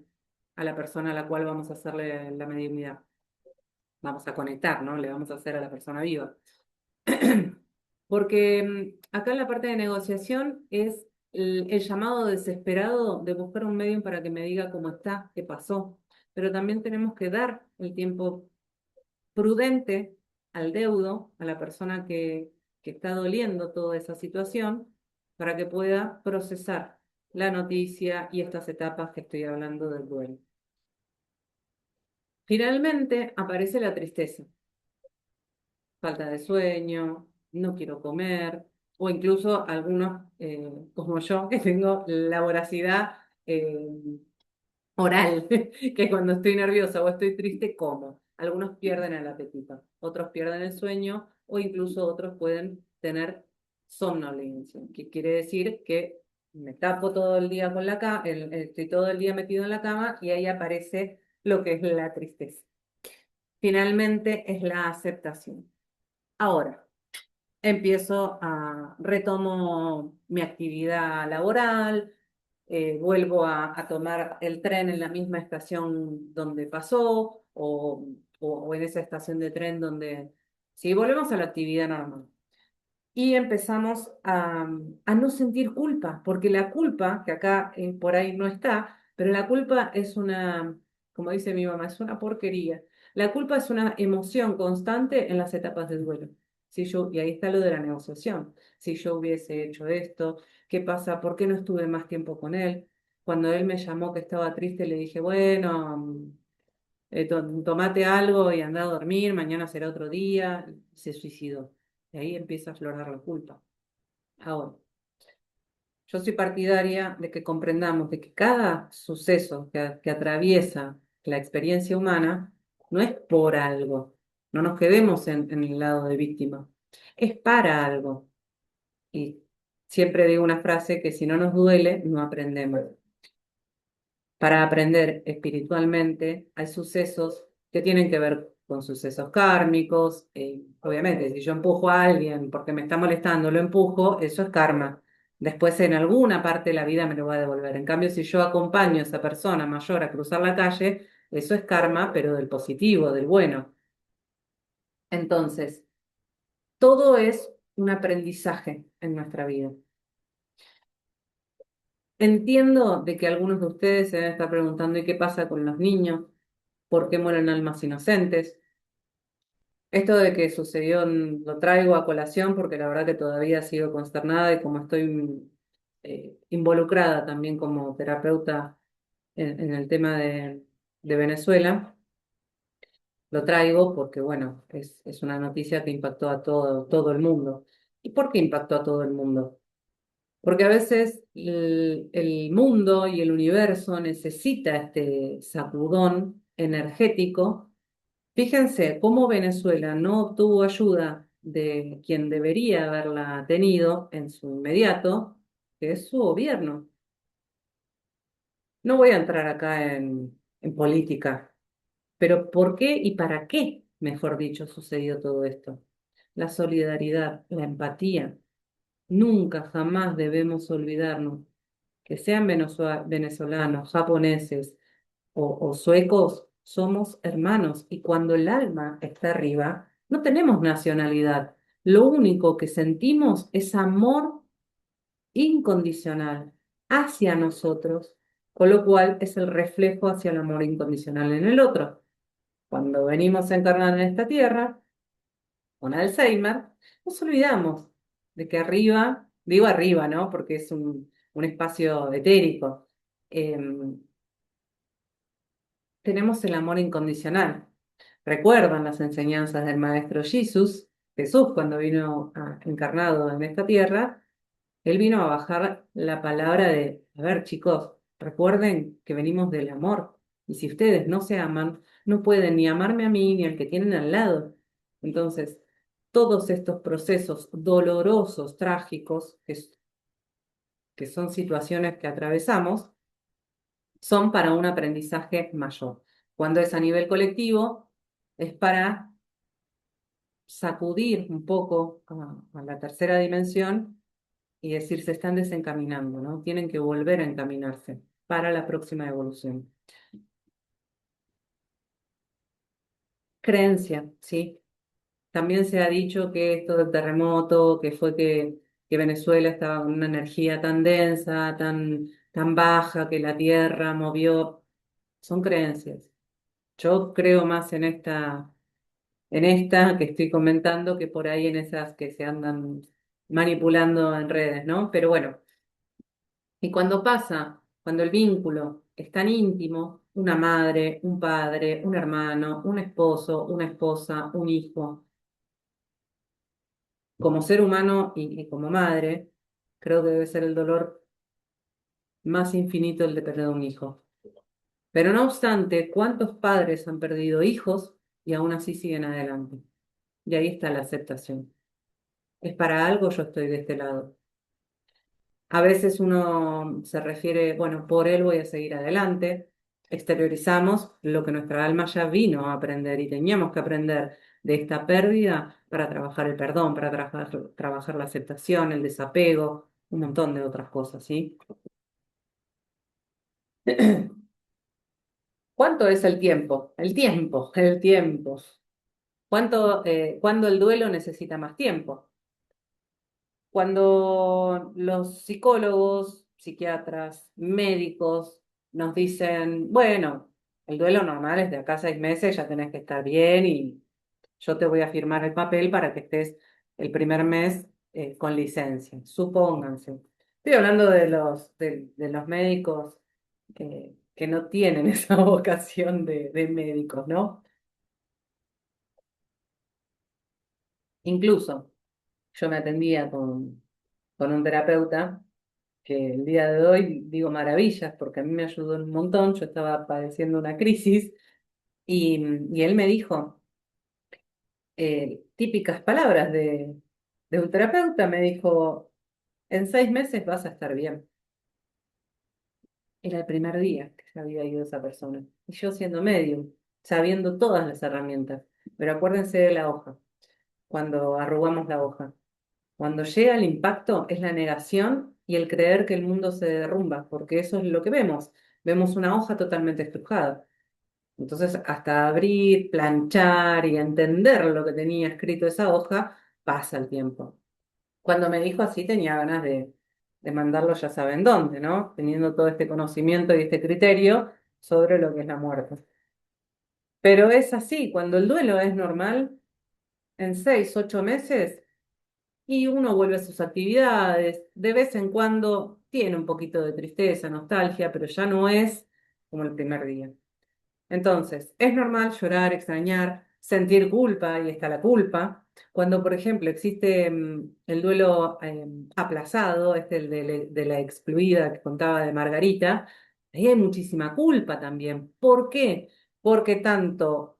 a la persona a la cual vamos a hacerle la mediunidad. Vamos a conectar, ¿no? Le vamos a hacer a la persona viva. Porque acá en la parte de negociación es el llamado desesperado de buscar un medium para que me diga cómo está, qué pasó. Pero también tenemos que dar el tiempo prudente al deudo, a la persona que está doliendo toda esa situación, para que pueda procesar la noticia y estas etapas que estoy hablando del duelo. Finalmente aparece la tristeza, falta de sueño, no quiero comer, o incluso algunos, como yo, que tengo la voracidad oral, que cuando estoy nerviosa o estoy triste, como. Algunos pierden el apetito, otros pierden el sueño o incluso otros pueden tener somnolencia, que quiere decir que me tapo todo el día con estoy todo el día metido en la cama y ahí aparece lo que es la tristeza. Finalmente es la aceptación. Ahora, retomo mi actividad laboral, vuelvo a tomar el tren en la misma estación donde pasó o en esa estación de tren donde... Sí, volvemos a la actividad normal. Y empezamos a no sentir culpa, porque la culpa, que acá por ahí no está, pero la culpa es como dice mi mamá, es una porquería. La culpa es una emoción constante en las etapas del duelo. Y ahí está lo de la negociación. Si yo hubiese hecho esto, ¿qué pasa? ¿Por qué no estuve más tiempo con él? Cuando él me llamó que estaba triste, le dije, bueno, tomate algo y anda a dormir, mañana será otro día. Se suicidó. Y ahí empieza a aflorar la culpa. Ahora, yo soy partidaria de que comprendamos de que cada suceso que atraviesa la experiencia humana no es por algo. No nos quedemos en el lado de víctima. Es para algo. Y siempre digo una frase que si no nos duele, no aprendemos. Para aprender espiritualmente hay sucesos que tienen que ver con sucesos kármicos. Obviamente, si yo empujo a alguien porque me está molestando, lo empujo, eso es karma. Después en alguna parte de la vida me lo va a devolver. En cambio, si yo acompaño a esa persona mayor a cruzar la calle, eso es karma, pero del positivo, del bueno. Entonces, todo es un aprendizaje en nuestra vida. Entiendo de que algunos de ustedes se deben estar preguntando, ¿y qué pasa con los niños? ¿Por qué mueren almas inocentes? Esto de que sucedió lo traigo a colación porque la verdad que todavía sigo consternada y como estoy involucrada también como terapeuta en el tema de Venezuela, lo traigo porque, bueno, es una noticia que impactó a todo el mundo. ¿Y por qué impactó a todo el mundo? Porque a veces el mundo y el universo necesita este sacudón energético. Fíjense cómo Venezuela no obtuvo ayuda de quien debería haberla tenido en su inmediato, que es su gobierno. No voy a entrar acá en política, pero ¿por qué y para qué, mejor dicho, sucedió todo esto? La solidaridad, la empatía. Nunca, jamás debemos olvidarnos que sean venezolanos, japoneses o suecos, somos hermanos y cuando el alma está arriba, no tenemos nacionalidad. Lo único que sentimos es amor incondicional hacia nosotros, con lo cual es el reflejo hacia el amor incondicional en el otro. Cuando venimos a encarnar en esta tierra, con Alzheimer, nos olvidamos de que arriba, digo arriba, ¿no? Porque es un espacio etérico, em, tenemos el amor incondicional. Recuerdan las enseñanzas del Maestro Jesús, Jesús cuando vino encarnado en esta tierra, él vino a bajar la palabra de, a ver chicos, recuerden que venimos del amor, y si ustedes no se aman, no pueden ni amarme a mí ni al que tienen al lado. Entonces, todos estos procesos dolorosos, trágicos, que son situaciones que atravesamos, son para un aprendizaje mayor. Cuando es a nivel colectivo, es para sacudir un poco a la tercera dimensión y decir, se están desencaminando, ¿no? Tienen que volver a encaminarse para la próxima evolución. Creencia, ¿sí? También se ha dicho que esto del terremoto, que fue que Venezuela estaba con una energía tan densa, tan baja, que la tierra movió, son creencias. Yo creo más en esta que estoy comentando que por ahí en esas que se andan manipulando en redes, ¿no? Pero bueno, y cuando pasa, cuando el vínculo es tan íntimo, una madre, un padre, un hermano, un esposo, una esposa, un hijo, como ser humano y como madre, creo que debe ser el dolor más infinito el de perder un hijo. Pero no obstante, ¿cuántos padres han perdido hijos y aún así siguen adelante? Y ahí está la aceptación. Es para algo, yo estoy de este lado. A veces uno se refiere, bueno, por él voy a seguir adelante. Exteriorizamos lo que nuestra alma ya vino a aprender y teníamos que aprender de esta pérdida para trabajar el perdón, para trabajar la aceptación, el desapego, un montón de otras cosas, ¿sí? ¿Cuánto es el tiempo? El tiempo, el tiempo. ¿Cuándo el duelo necesita más tiempo? Cuando los psicólogos, psiquiatras, médicos nos dicen, bueno, el duelo normal es de acá a 6 meses, ya tenés que estar bien y yo te voy a firmar el papel para que estés el primer mes con licencia, supónganse. Estoy hablando de los médicos que no tienen esa vocación de médicos, ¿no? Incluso yo me atendía con un terapeuta que el día de hoy digo maravillas porque a mí me ayudó un montón, yo estaba padeciendo una crisis y él me dijo típicas palabras de un terapeuta, me dijo, en 6 meses vas a estar bien. Era el primer día que se había ido esa persona. Y yo siendo medium, sabiendo todas las herramientas. Pero acuérdense de la hoja, cuando arrugamos la hoja. Cuando llega el impacto es la negación y el creer que el mundo se derrumba, porque eso es lo que vemos. Vemos una hoja totalmente estrujada. Entonces, hasta abrir, planchar y entender lo que tenía escrito esa hoja, pasa el tiempo. Cuando me dijo así, tenía ganas de mandarlo ya saben dónde, ¿no? Teniendo todo este conocimiento y este criterio sobre lo que es la muerte. Pero es así, cuando el duelo es normal, en 6, 8 meses y uno vuelve a sus actividades. De vez en cuando tiene un poquito de tristeza, nostalgia, pero ya no es como el primer día. Entonces, es normal llorar, extrañar, sentir culpa, y está la culpa. Cuando, por ejemplo, existe el duelo aplazado, el de la excluida que contaba de Margarita, ahí hay muchísima culpa también. ¿Por qué? Porque tanto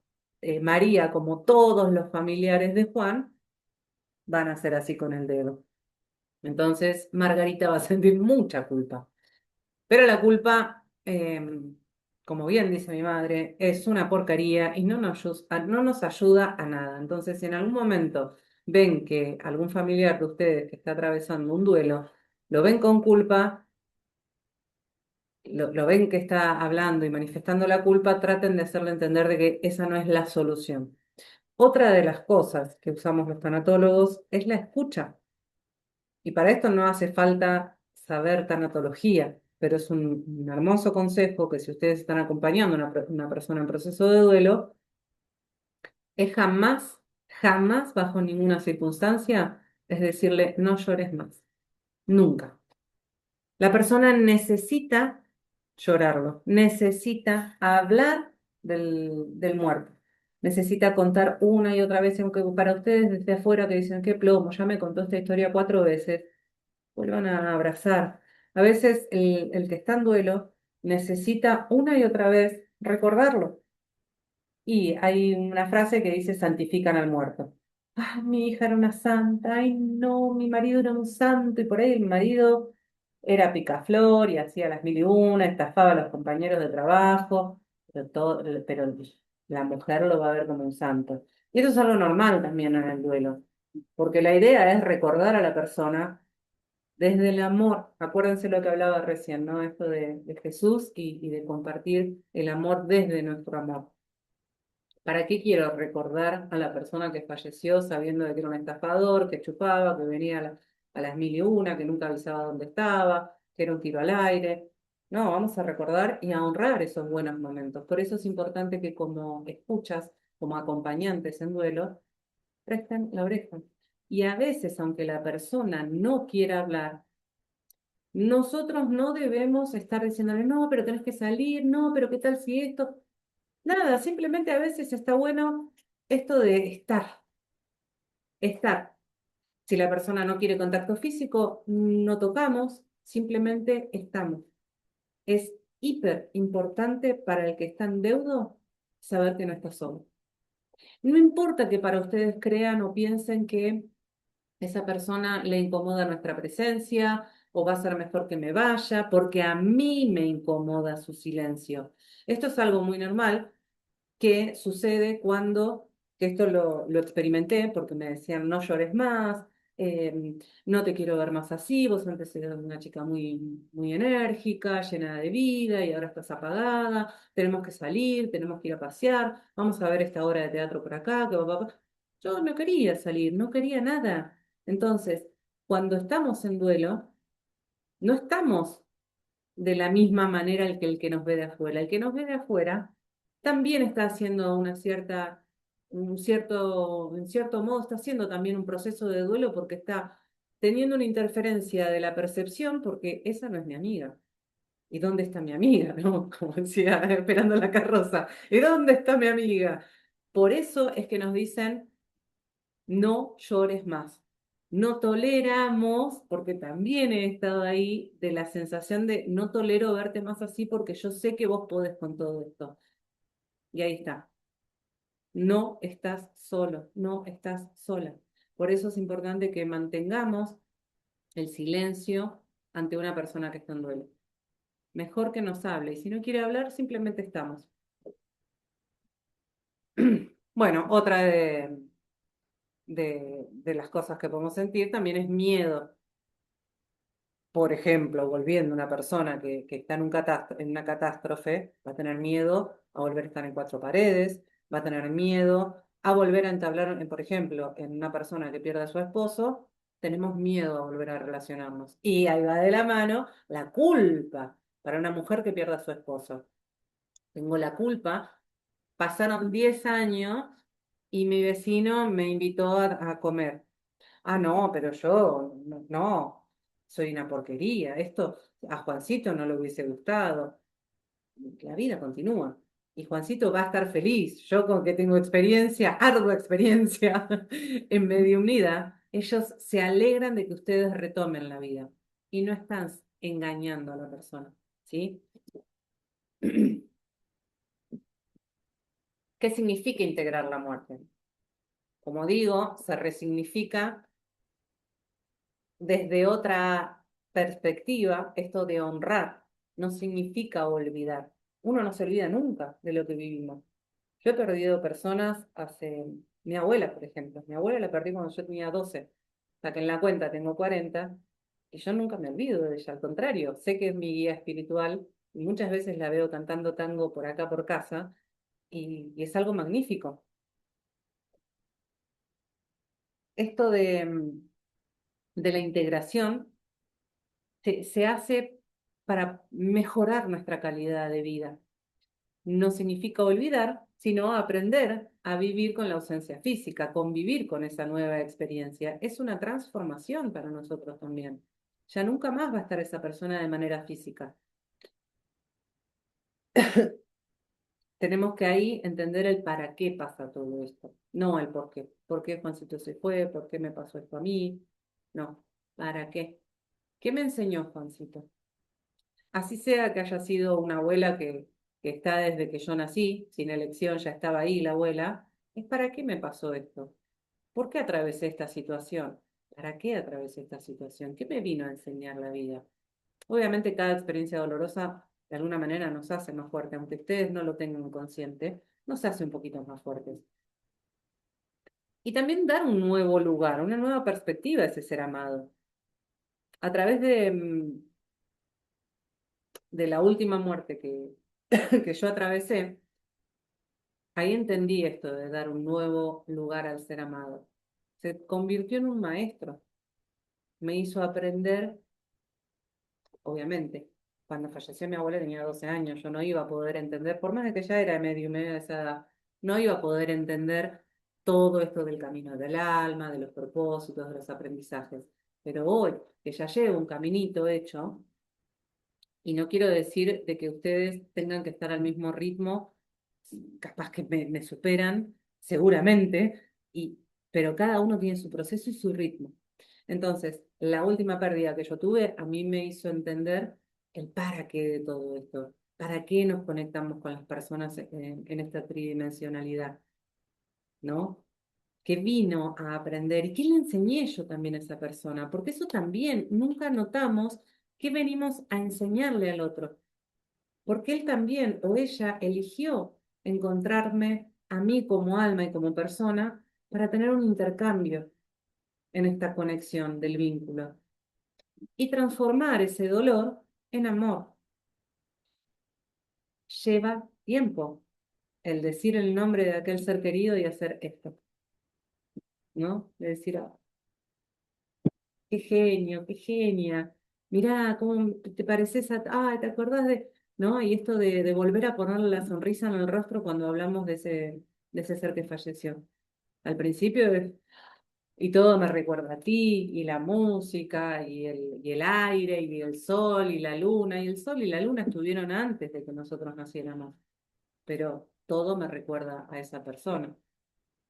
María como todos los familiares de Juan van a ser así con el dedo. Entonces, Margarita va a sentir mucha culpa. Pero la culpa, como bien dice mi madre, es una porquería y no nos ayuda a nada. Entonces, si en algún momento ven que algún familiar de ustedes que está atravesando un duelo, lo ven con culpa, lo ven que está hablando y manifestando la culpa, traten de hacerle entender de que esa no es la solución. Otra de las cosas que usamos los tanatólogos es la escucha. Y para esto no hace falta saber tanatología, pero es un hermoso consejo que si ustedes están acompañando a una persona en proceso de duelo, es jamás, jamás, bajo ninguna circunstancia, es decirle, no llores más. Nunca. La persona necesita llorarlo, necesita hablar del muerto, necesita contar una y otra vez, aunque para ustedes desde afuera que dicen, qué plomo, ya me contó esta historia 4 veces, vuelvan a abrazar. A veces el que está en duelo necesita una y otra vez recordarlo. Y hay una frase que dice, santifican al muerto. Ah, mi hija era una santa, ay no, mi marido era un santo, y por ahí el marido era picaflor y hacía las mil y una, estafaba a los compañeros de trabajo, pero la mujer lo va a ver como un santo. Y eso es algo normal también en el duelo, porque la idea es recordar a la persona desde el amor. Acuérdense lo que hablaba recién, ¿no? Esto de Jesús y de compartir el amor desde nuestro amor. ¿Para qué quiero recordar a la persona que falleció sabiendo de que era un estafador, que chupaba, que venía a las mil y una, que nunca avisaba dónde estaba, que era un tiro al aire? No, vamos a recordar y a honrar esos buenos momentos. Por eso es importante que como escuchas, como acompañantes en duelo, presten la oreja. Y a veces, aunque la persona no quiera hablar, nosotros no debemos estar diciéndole, no, pero tenés que salir, no, pero qué tal si esto. Nada, simplemente a veces está bueno esto de estar, estar. Si la persona no quiere contacto físico, no tocamos, simplemente estamos. Es hiper importante para el que está en deudo saber que no está solo. No importa que para ustedes crean o piensen que esa persona le incomoda nuestra presencia o va a ser mejor que me vaya, porque a mí me incomoda su silencio. Esto es algo muy normal que sucede cuando, que esto lo experimenté porque me decían no llores más, no te quiero ver más así, vos antes eras una chica muy enérgica, llena de vida y ahora estás apagada, tenemos que salir, tenemos que ir a pasear, vamos a ver esta obra de teatro por acá, que Yo no quería salir, no quería nada. Entonces, cuando estamos en duelo, no estamos de la misma manera el que nos ve de afuera. El que nos ve de afuera también está haciendo en cierto modo, está haciendo también un proceso de duelo porque está teniendo una interferencia de la percepción porque esa no es mi amiga. ¿Y dónde está mi amiga? ¿No? Como decía, esperando la carroza. ¿Y dónde está mi amiga? Por eso es que nos dicen no llores más. No toleramos, porque también he estado ahí, de la sensación de no tolero verte más así porque yo sé que vos podés con todo esto. Y ahí está. No estás solo, no estás sola. Por eso es importante que mantengamos el silencio ante una persona que está en duelo. Mejor que nos hable. Y si no quiere hablar, simplemente estamos. Bueno, otra de las cosas que podemos sentir también es miedo. Por ejemplo, volviendo una persona que está en una catástrofe, va a tener miedo a volver a estar en cuatro paredes, va a tener miedo a volver a entablar, por ejemplo, en una persona que pierde a su esposo, tenemos miedo a volver a relacionarnos. Y ahí va de la mano la culpa para una mujer que pierda a su esposo. Tengo la culpa, pasaron 10 años y mi vecino me invitó a comer. Ah, no, pero yo no, soy una porquería. Esto a Juancito no le hubiese gustado. La vida continúa. Y Juancito va a estar feliz. Yo con que tengo experiencia, ardua experiencia en mediunidad, ellos se alegran de que ustedes retomen la vida y no están engañando a la persona, ¿sí? ¿Qué significa integrar la muerte? Como digo, se resignifica desde otra perspectiva, esto de honrar no significa olvidar. Uno no se olvida nunca de lo que vivimos. Yo he perdido personas hace Mi abuela, por ejemplo. Mi abuela la perdí cuando yo tenía 12. Saquen la cuenta, tengo 40. Y yo nunca me olvido de ella. Al contrario, sé que es mi guía espiritual. Y muchas veces la veo cantando tango por acá, por casa. Y es algo magnífico. Esto de la integración se hace para mejorar nuestra calidad de vida. No significa olvidar, sino aprender a vivir con la ausencia física, convivir con esa nueva experiencia. Es una transformación para nosotros también. Ya nunca más va a estar esa persona de manera física. Tenemos que ahí entender el para qué pasa todo esto, no el por qué. ¿Por qué Juancito se fue? ¿Por qué me pasó esto a mí? No, ¿para qué? ¿Qué me enseñó Juancito? Así sea que haya sido una abuela que está desde que yo nací, sin elección, ya estaba ahí la abuela, es para qué me pasó esto. ¿Por qué atravesé esta situación? ¿Para qué atravesé esta situación? ¿Qué me vino a enseñar la vida? Obviamente cada experiencia dolorosa de alguna manera nos hace más fuertes, aunque ustedes no lo tengan consciente, nos hace un poquito más fuertes. Y también dar un nuevo lugar, una nueva perspectiva a ese ser amado. A través de la última muerte que yo atravesé, ahí entendí esto de dar un nuevo lugar al ser amado. Se convirtió en un maestro, me hizo aprender, obviamente. Cuando falleció mi abuela tenía 12 años, yo no iba a poder entender, por más de que ya era medio y medio de esa edad, no iba a poder entender todo esto del camino del alma, de los propósitos, de los aprendizajes. Pero hoy, que ya llevo un caminito hecho, y no quiero decir de que ustedes tengan que estar al mismo ritmo, capaz que me superan, seguramente, pero cada uno tiene su proceso y su ritmo. Entonces, la última pérdida que yo tuve a mí me hizo entender el para qué de todo esto, para qué nos conectamos con las personas en esta tridimensionalidad, ¿no? Que vino a aprender y qué le enseñé yo también a esa persona, porque eso también nunca notamos qué venimos a enseñarle al otro, porque él también o ella eligió encontrarme a mí como alma y como persona para tener un intercambio en esta conexión del vínculo y transformar ese dolor en amor. Lleva tiempo el decir el nombre de aquel ser querido y hacer esto, ¿no? De decir, "Ah, qué genio, qué genia, mirá, ¿cómo te pareces a... Ah, ¿te acordás de...? ¿No? Y esto de volver a ponerle la sonrisa en el rostro cuando hablamos de ese ser que falleció. Al principio, y todo me recuerda a ti, y la música, y el aire, y el sol, y la luna, y el sol y la luna estuvieron antes de que nosotros naciéramos, pero todo me recuerda a esa persona.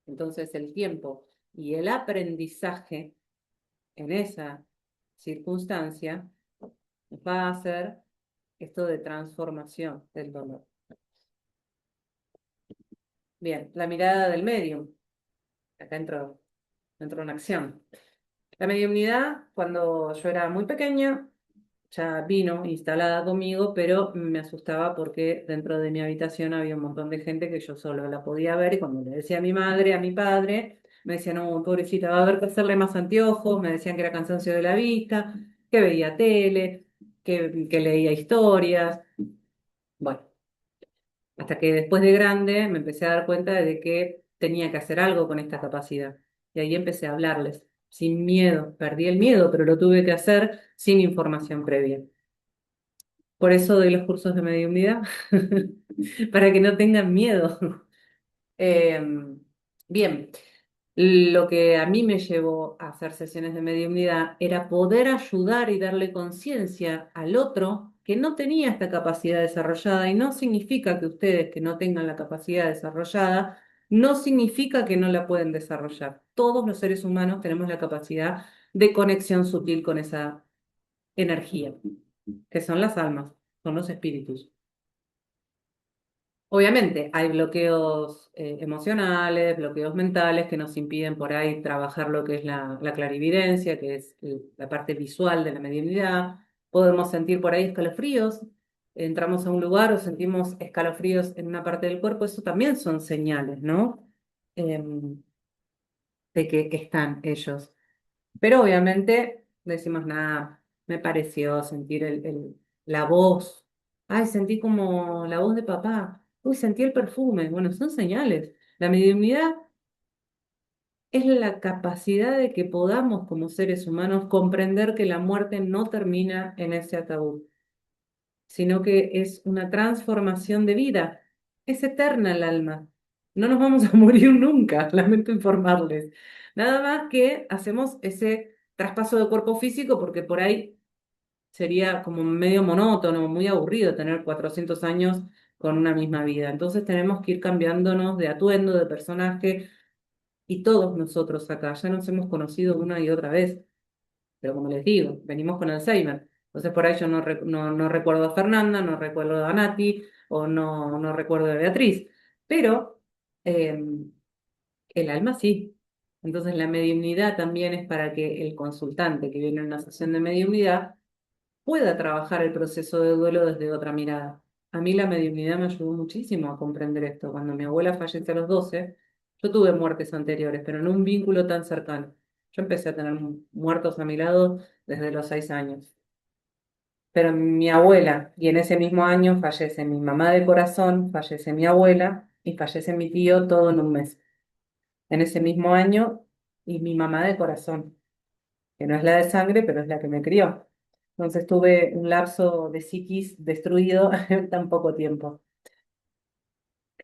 Entonces el tiempo y el aprendizaje en esa circunstancia va a hacer esto de transformación del dolor. Bien, la mirada del medium. Acá entro en acción. La mediumnidad, cuando yo era muy pequeña, ya vino instalada conmigo, pero me asustaba porque dentro de mi habitación había un montón de gente que yo solo la podía ver y cuando le decía a mi madre, a mi padre, me decían, no, pobrecita, va a haber que hacerle más anteojos, me decían que era cansancio de la vista, que veía tele, que leía historias. Bueno, hasta que después de grande me empecé a dar cuenta de que tenía que hacer algo con esta capacidad. Y ahí empecé a hablarles, sin miedo. Perdí el miedo, pero lo tuve que hacer sin información previa. Por eso doy los cursos de mediumnidad, para que no tengan miedo. Eh, bien, lo que a mí me llevó a hacer sesiones de mediumnidad era poder ayudar y darle conciencia al otro que no tenía esta capacidad desarrollada y no significa que ustedes que no tengan la capacidad desarrollada, no significa que no la pueden desarrollar. Todos los seres humanos tenemos la capacidad de conexión sutil con esa energía, que son las almas, son los espíritus. Obviamente, hay bloqueos emocionales, bloqueos mentales que nos impiden por ahí trabajar lo que es la clarividencia, que es la parte visual de la mediunidad. Podemos sentir por ahí escalofríos, entramos a un lugar o sentimos escalofríos en una parte del cuerpo, eso también son señales, ¿no? Em, de que están ellos. Pero obviamente decimos, nada, me pareció sentir la voz. Ay, sentí como la voz de papá. Uy, sentí el perfume. Bueno, son señales. La mediunidad es la capacidad de que podamos como seres humanos comprender que la muerte no termina en ese ataúd, sino que es una transformación de vida. Es eterna el alma. No nos vamos a morir nunca, lamento informarles. Nada más que hacemos ese traspaso de cuerpo físico porque por ahí sería como medio monótono, muy aburrido tener 400 años con una misma vida. Entonces tenemos que ir cambiándonos de atuendo, de personaje, y todos nosotros acá ya nos hemos conocido una y otra vez. Pero como les digo, venimos con Alzheimer. Entonces por ahí yo no recuerdo a Fernanda, no recuerdo a Nati o no recuerdo a Beatriz. Pero eh, el alma sí. Entonces la mediunidad también es para que el consultante que viene a una sesión de mediunidad pueda trabajar el proceso de duelo desde otra mirada. A mí la mediunidad me ayudó muchísimo a comprender esto. Cuando mi abuela falleció a los 12, yo tuve muertes anteriores, pero no un vínculo tan cercano. Yo empecé a tener muertos a mi lado desde los 6 años. Pero mi abuela, y en ese mismo año fallece mi mamá de corazón, fallece mi abuela y fallece mi tío todo en un mes. En ese mismo año, y mi mamá de corazón, que no es la de sangre, pero es la que me crió. Entonces tuve un lapso de psiquis destruido en tan poco tiempo.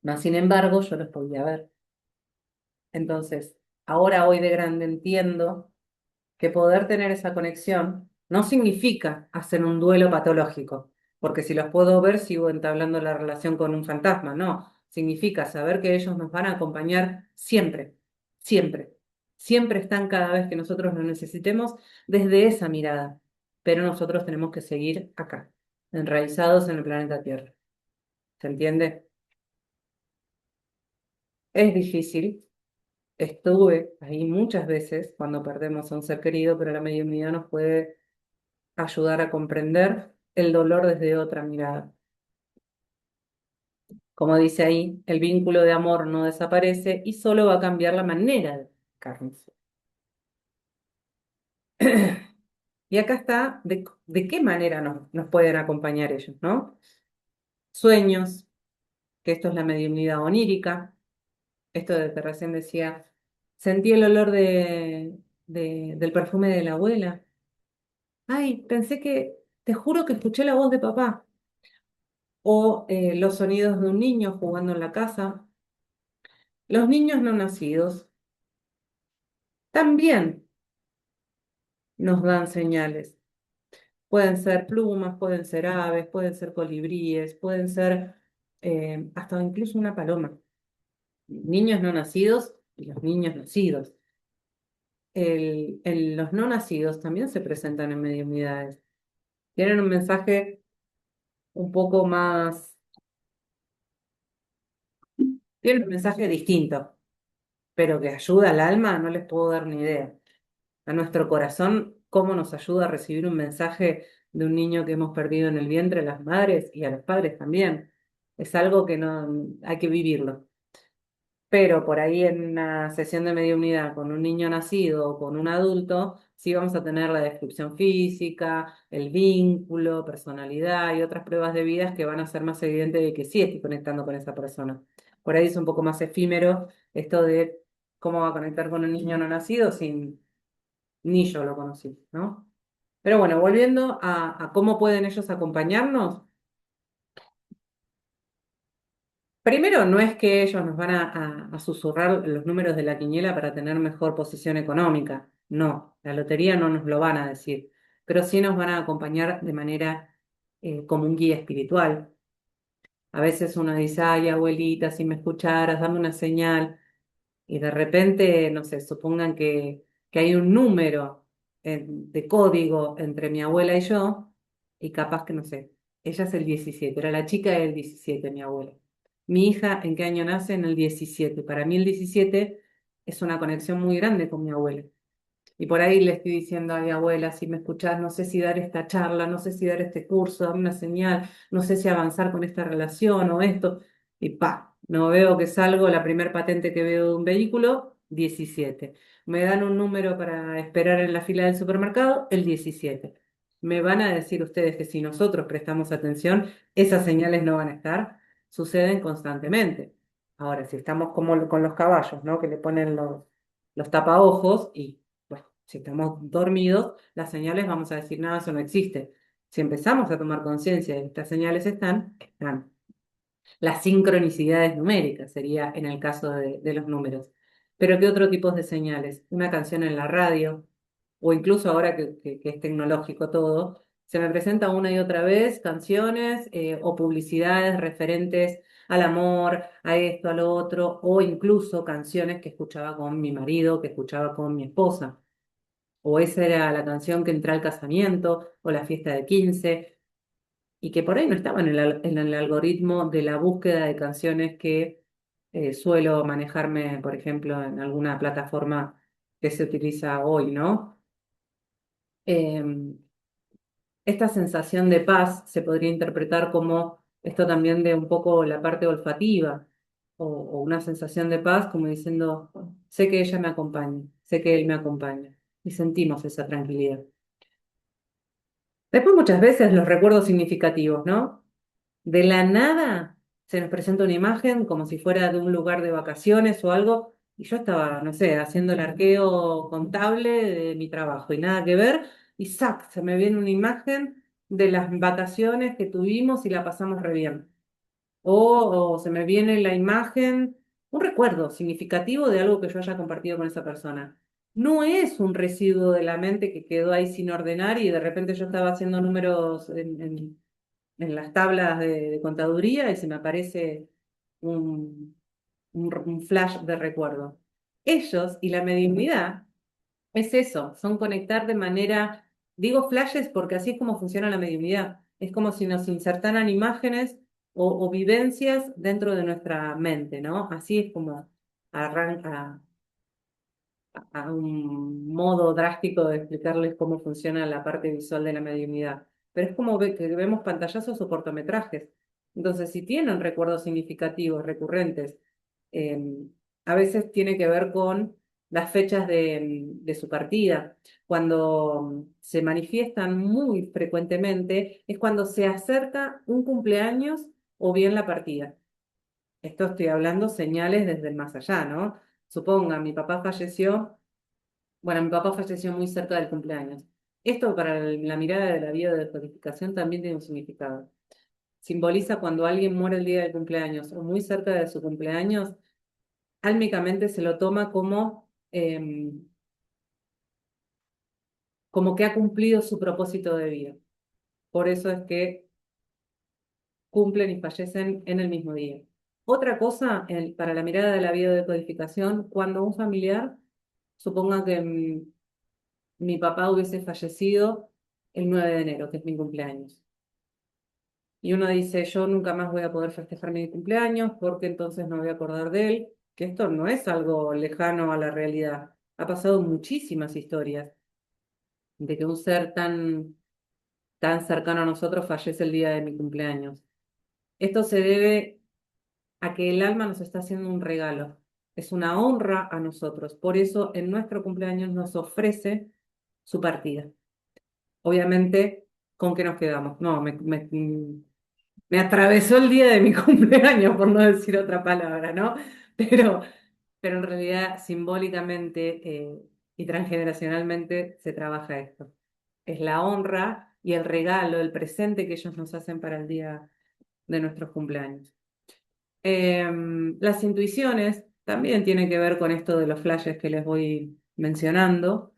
No, sin embargo, yo los podía ver. Entonces, ahora hoy de grande entiendo que poder tener esa conexión no significa hacer un duelo patológico, porque si los puedo ver sigo entablando la relación con un fantasma, no, significa saber que ellos nos van a acompañar siempre, siempre, siempre están cada vez que nosotros los necesitemos desde esa mirada, pero nosotros tenemos que seguir acá, enraizados en el planeta Tierra. ¿Se entiende? Es difícil. Estuve ahí muchas veces cuando perdemos a un ser querido, pero la mediunidad nos puede ayudar a comprender el dolor desde otra mirada. Como dice ahí, el vínculo de amor no desaparece y solo va a cambiar la manera de comunicarnos. Y acá está de qué manera nos pueden acompañar ellos, ¿no? Sueños, que esto es la mediunidad onírica, esto de que recién decía, sentí el olor del perfume de la abuela. Ay, pensé que, te juro que escuché la voz de papá. O los sonidos de un niño jugando en la casa. Los niños no nacidos también nos dan señales. Pueden ser plumas, pueden ser aves, pueden ser colibríes, pueden ser hasta incluso una paloma. Niños no nacidos y los niños nacidos. Los no nacidos también se presentan en mediunidades. Tienen un mensaje un poco más, tienen un mensaje distinto, pero que ayuda al alma, no les puedo dar ni idea. A nuestro corazón, cómo nos ayuda a recibir un mensaje de un niño que hemos perdido en el vientre, a las madres y a los padres también. Es algo que no hay que vivirlo. Pero por ahí en una sesión de mediunidad con un niño nacido o con un adulto, sí vamos a tener la descripción física, el vínculo, personalidad y otras pruebas de vida que van a ser más evidentes de que sí estoy conectando con esa persona. Por ahí es un poco más efímero esto de cómo va a conectar con un niño no nacido sin ni yo lo conocí, ¿no? Pero bueno, volviendo a cómo pueden ellos acompañarnos, primero no es que ellos nos van a susurrar los números de la quiniela para tener mejor posición económica, no, la lotería no nos lo van a decir, pero sí nos van a acompañar de manera como un guía espiritual. A veces uno dice, ay, abuelita, si me escucharas, dame una señal. Y de repente, no sé, supongan que hay un número de código entre mi abuela y yo, y capaz que, no sé, ella es el 17, era la chica del 17, mi abuela. Mi hija, ¿en qué año nace? En el 17. Para mí el 17 es una conexión muy grande con mi abuela. Y por ahí le estoy diciendo a mi abuela, si me escuchás, no sé si dar esta charla, no sé si dar este curso, dame una señal, no sé si avanzar con esta relación o esto. Y pa, no veo que salgo, la primer patente que veo de un vehículo, 17. Me dan un número para esperar en la fila del supermercado, el 17. Me van a decir ustedes que si nosotros prestamos atención, esas señales no van a estar. Suceden constantemente. Ahora, si estamos como con los caballos, ¿no? Que le ponen los tapaojos y, bueno, si estamos dormidos, las señales vamos a decir, nada, eso no existe. Si empezamos a tomar conciencia de que estas señales están, están. Las sincronicidades numéricas sería en el caso de los números. Pero ¿qué otro tipo de señales? Una canción en la radio, o incluso ahora que es tecnológico todo, se me presenta una y otra vez canciones o publicidades referentes al amor, a esto, a lo otro, o incluso canciones que escuchaba con mi marido, que escuchaba con mi esposa. O esa era la canción que entré al casamiento, o la fiesta de 15 y que por ahí no estaba en el algoritmo de la búsqueda de canciones que suelo manejarme, por ejemplo, en alguna plataforma que se utiliza hoy, ¿no? Em, Esta sensación de paz se podría interpretar como esto también de un poco la parte olfativa o una sensación de paz como diciendo, sé que ella me acompaña, sé que él me acompaña y sentimos esa tranquilidad. Después muchas veces los recuerdos significativos, ¿no? De la nada se nos presenta una imagen como si fuera de un lugar de vacaciones o algo, y yo estaba, no sé, haciendo el arqueo contable de mi trabajo y nada que ver, y ¡zac! Se me viene una imagen de las vacaciones que tuvimos y la pasamos re bien. O se me viene la imagen, un recuerdo significativo de algo que yo haya compartido con esa persona. No es un residuo de la mente que quedó ahí sin ordenar y de repente yo estaba haciendo números en las tablas de contaduría y se me aparece un, un flash de recuerdo. Ellos y la mediunidad es eso, son conectar de manera, digo flashes porque así es como funciona la mediunidad. Es como si nos insertaran imágenes o vivencias dentro de nuestra mente, ¿no? Así es como arranca a un modo drástico de explicarles cómo funciona la parte visual de la mediunidad. Pero es como que vemos pantallazos o cortometrajes. Entonces, si tienen recuerdos significativos, recurrentes, eh, a veces tiene que ver con las fechas de su partida. Cuando se manifiestan muy frecuentemente es cuando se acerca un cumpleaños o bien la partida. Esto estoy hablando señales desde el más allá, ¿no? Suponga, mi papá falleció. Bueno, mi papá falleció muy cerca del cumpleaños. Esto para la mirada de la biodescodificación también tiene un significado. Simboliza cuando alguien muere el día del cumpleaños o muy cerca de su cumpleaños, álmicamente se lo toma como que ha cumplido su propósito de vida. Por eso es que cumplen y fallecen en el mismo día. Otra cosa, para la mirada de la biodescodificación, cuando un familiar, suponga que mi papá hubiese fallecido el 9 de enero, que es mi cumpleaños. Y uno dice, yo nunca más voy a poder festejar mi cumpleaños porque entonces no voy a acordar de él, que esto no es algo lejano a la realidad. Ha pasado muchísimas historias de que un ser tan cercano a nosotros fallece el día de mi cumpleaños. Esto se debe a que el alma nos está haciendo un regalo. Es una honra a nosotros. Por eso en nuestro cumpleaños nos ofrece su partida. Obviamente, ¿con qué nos quedamos? No, me atravesó el día de mi cumpleaños, por no decir otra palabra, ¿no? Pero, pero en realidad, simbólicamente y transgeneracionalmente se trabaja esto. Es la honra y el regalo, el presente que ellos nos hacen para el día de nuestros cumpleaños. Las intuiciones también tienen que ver con esto de los flashes que les voy mencionando.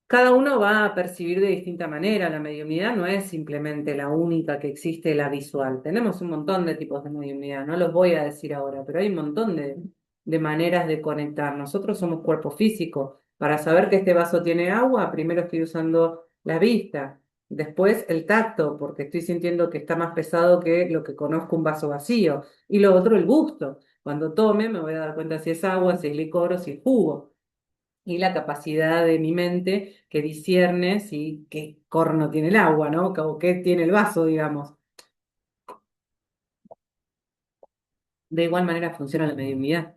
Cada uno va a percibir de distinta manera. La mediumnidad no es simplemente la única que existe, la visual. Tenemos un montón de tipos de mediumnidad, no los voy a decir ahora, pero hay un montón de maneras de conectar. Nosotros somos cuerpo físico. Para saber que este vaso tiene agua, primero estoy usando la vista, después el tacto, porque estoy sintiendo que está más pesado que lo que conozco un vaso vacío. Y lo otro, el gusto. Cuando tome me voy a dar cuenta si es agua, si es licor o si es jugo y la capacidad de mi mente que discierne si qué corno tiene el agua, ¿no? O qué tiene el vaso, digamos. De igual manera funciona la mediunidad.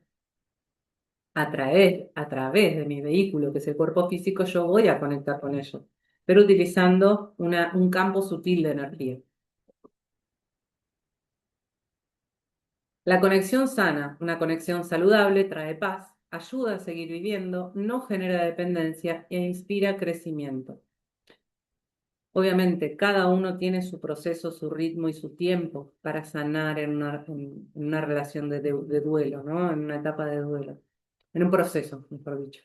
a través de mi vehículo, que es el cuerpo físico, yo voy a conectar con ellos, pero utilizando un campo sutil de energía. La conexión sana, una conexión saludable, trae paz, ayuda a seguir viviendo, no genera dependencia e inspira crecimiento. Obviamente, cada uno tiene su proceso, su ritmo y su tiempo para sanar en una relación de duelo, ¿no? En una etapa de duelo, en un proceso, mejor dicho.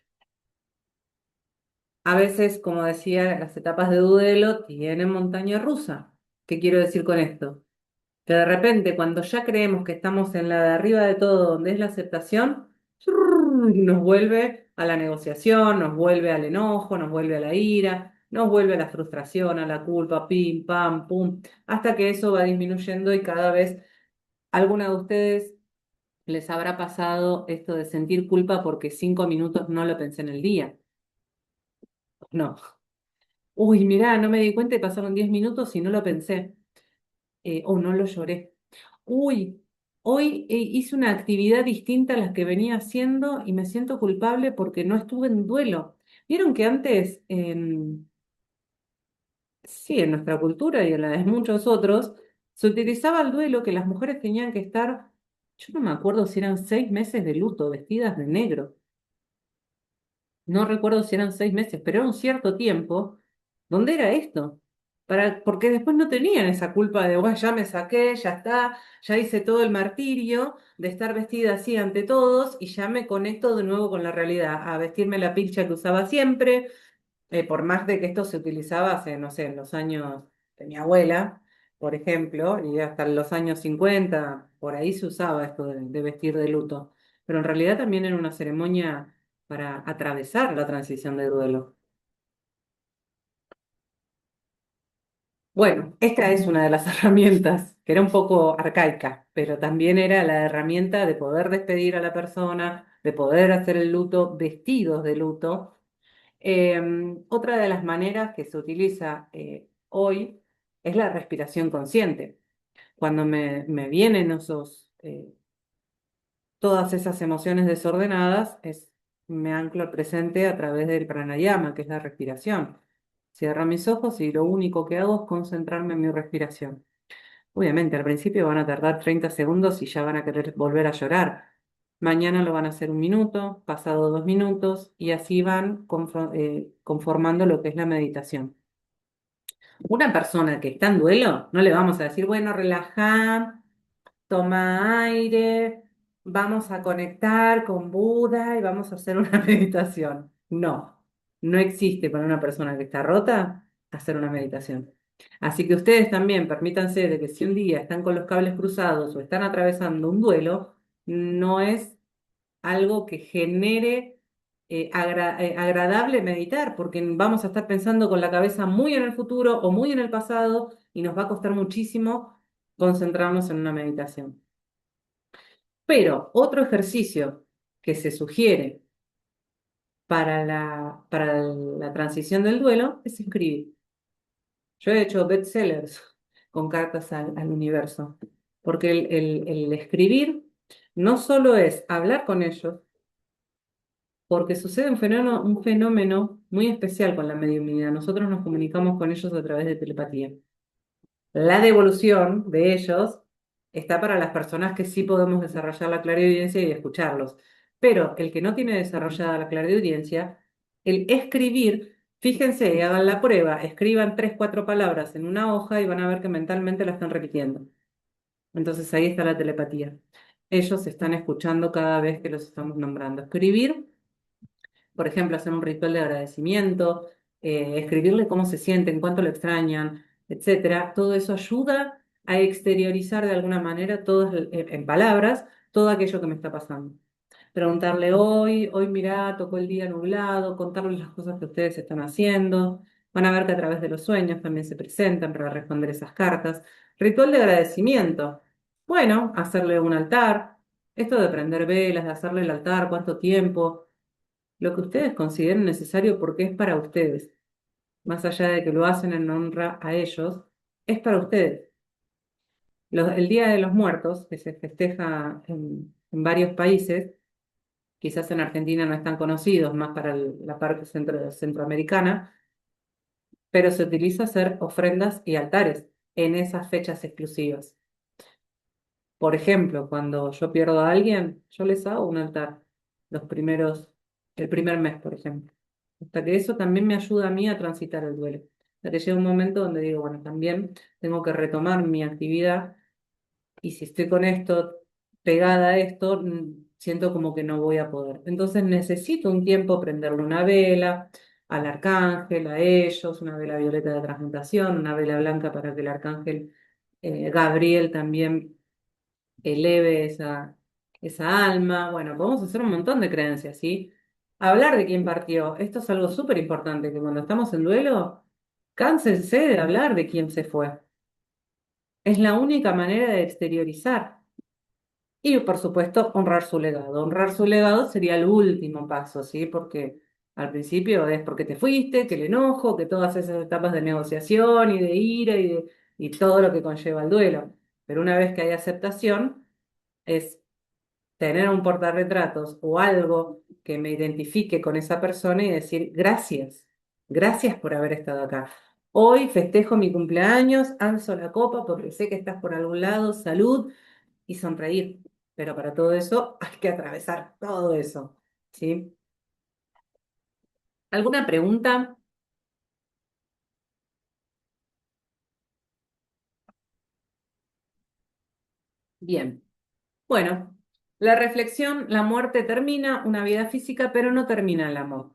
A veces, como decía, las etapas de duelo tienen montaña rusa. ¿Qué quiero decir con esto? Que de repente, cuando ya creemos que estamos en la de arriba de todo, donde es la aceptación, nos vuelve a la negociación, nos vuelve al enojo, nos vuelve a la ira, nos vuelve a la frustración, a la culpa, pim, pam, pum, hasta que eso va disminuyendo y cada vez alguna de ustedes les habrá pasado esto de sentir culpa porque 5 minutos no lo pensé en el día. No. Uy, mirá, no me di cuenta y pasaron 10 minutos y no lo pensé. O no lo lloré. Uy, hoy hice una actividad distinta a las que venía haciendo y me siento culpable porque no estuve en duelo. Vieron que antes, sí, en nuestra cultura y en la de muchos otros, se utilizaba el duelo que las mujeres tenían que estar, yo no me acuerdo si eran 6 meses de luto, vestidas de negro. No recuerdo si eran 6 meses, pero era un cierto tiempo. ¿Dónde era esto? Porque después no tenían esa culpa de, bueno, ya me saqué, ya está, ya hice todo el martirio de estar vestida así ante todos y ya me conecto de nuevo con la realidad, a vestirme la pilcha que usaba siempre, por más de que esto se utilizaba hace, no sé, en los años de mi abuela, por ejemplo, y hasta en los años 50 por ahí se usaba esto de vestir de luto, pero en realidad también era una ceremonia para atravesar la transición de duelo. Bueno, esta es una de las herramientas, que era un poco arcaica, pero también era la herramienta de poder despedir a la persona, de poder hacer el luto vestidos de luto. Otra de las maneras que se utiliza hoy es la respiración consciente. Cuando me vienen todas esas emociones desordenadas, me anclo al presente a través del pranayama, que es la respiración. Cierro mis ojos y lo único que hago es concentrarme en mi respiración. Obviamente, al principio van a tardar 30 segundos y ya van a querer volver a llorar. Mañana lo van a hacer 1 minuto, pasado 2 minutos, y así van conformando lo que es la meditación. Una persona que está en duelo, no le vamos a decir, bueno, relaja, toma aire, vamos a conectar con Buda y vamos a hacer una meditación. No, no existe para una persona que está rota hacer una meditación. Así que ustedes también permítanse de que si un día están con los cables cruzados o están atravesando un duelo, no es algo que genere agradable meditar, porque vamos a estar pensando con la cabeza muy en el futuro o muy en el pasado y nos va a costar muchísimo concentrarnos en una meditación. Pero otro ejercicio que se sugiere para la transición del duelo es escribir. Yo he hecho bestsellers con cartas al universo, porque el escribir no solo es hablar con ellos, porque sucede un fenómeno muy especial con la mediumnidad. Nosotros nos comunicamos con ellos a través de telepatía. La devolución de ellos está para las personas que sí podemos desarrollar la clarividencia y escucharlos. Pero el que no tiene desarrollada la clarividencia, el escribir, fíjense y hagan la prueba, escriban 3, 4 palabras en una hoja y van a ver que mentalmente la están repitiendo. Entonces ahí está la telepatía. Ellos están escuchando cada vez que los estamos nombrando. Escribir, por ejemplo, hacer un ritual de agradecimiento, escribirle cómo se sienten, cuánto lo extrañan, etcétera. Todo eso ayuda a exteriorizar de alguna manera, en palabras, todo aquello que me está pasando. Preguntarle hoy mirá, tocó el día nublado, contarles las cosas que ustedes están haciendo. Van a ver que a través de los sueños también se presentan para responder esas cartas. Ritual de agradecimiento. Bueno, hacerle un altar. Esto de prender velas, de hacerle el altar, cuánto tiempo, lo que ustedes consideren necesario porque es para ustedes, más allá de que lo hacen en honra a ellos, es para ustedes. El Día de los Muertos, que se festeja en varios países, quizás en Argentina no están conocidos, más para la parte centroamericana, pero se utiliza hacer ofrendas y altares en esas fechas exclusivas. Por ejemplo, cuando yo pierdo a alguien, yo les hago un altar los primeros, el primer mes, por ejemplo. Hasta que eso también me ayuda a mí a transitar el duelo. Hasta que llega un momento donde digo, bueno, también tengo que retomar mi actividad y si estoy con esto, pegada a esto, siento como que no voy a poder. Entonces necesito un tiempo prenderle una vela al arcángel, a ellos, una vela violeta de transmutación, una vela blanca para que el arcángel Gabriel también eleve esa alma. Bueno, podemos hacer un montón de creencias, ¿sí? Hablar de quién partió. Esto es algo súper importante, que cuando estamos en duelo, cánsense de hablar de quién se fue. Es la única manera de exteriorizar. Y por supuesto, honrar su legado. Honrar su legado sería el último paso, ¿sí? Porque al principio es porque te fuiste, que el enojo, que todas esas etapas de negociación y de ira y todo lo que conlleva el duelo. Pero una vez que hay aceptación, es tener un portarretratos o algo que me identifique con esa persona y decir gracias, gracias por haber estado acá. Hoy festejo mi cumpleaños, alzo la copa porque sé que estás por algún lado, salud y sonreír. Pero para todo eso hay que atravesar todo eso, ¿sí? ¿Alguna pregunta? Bien. Bueno, la reflexión, la muerte termina una vida física, pero no termina el amor.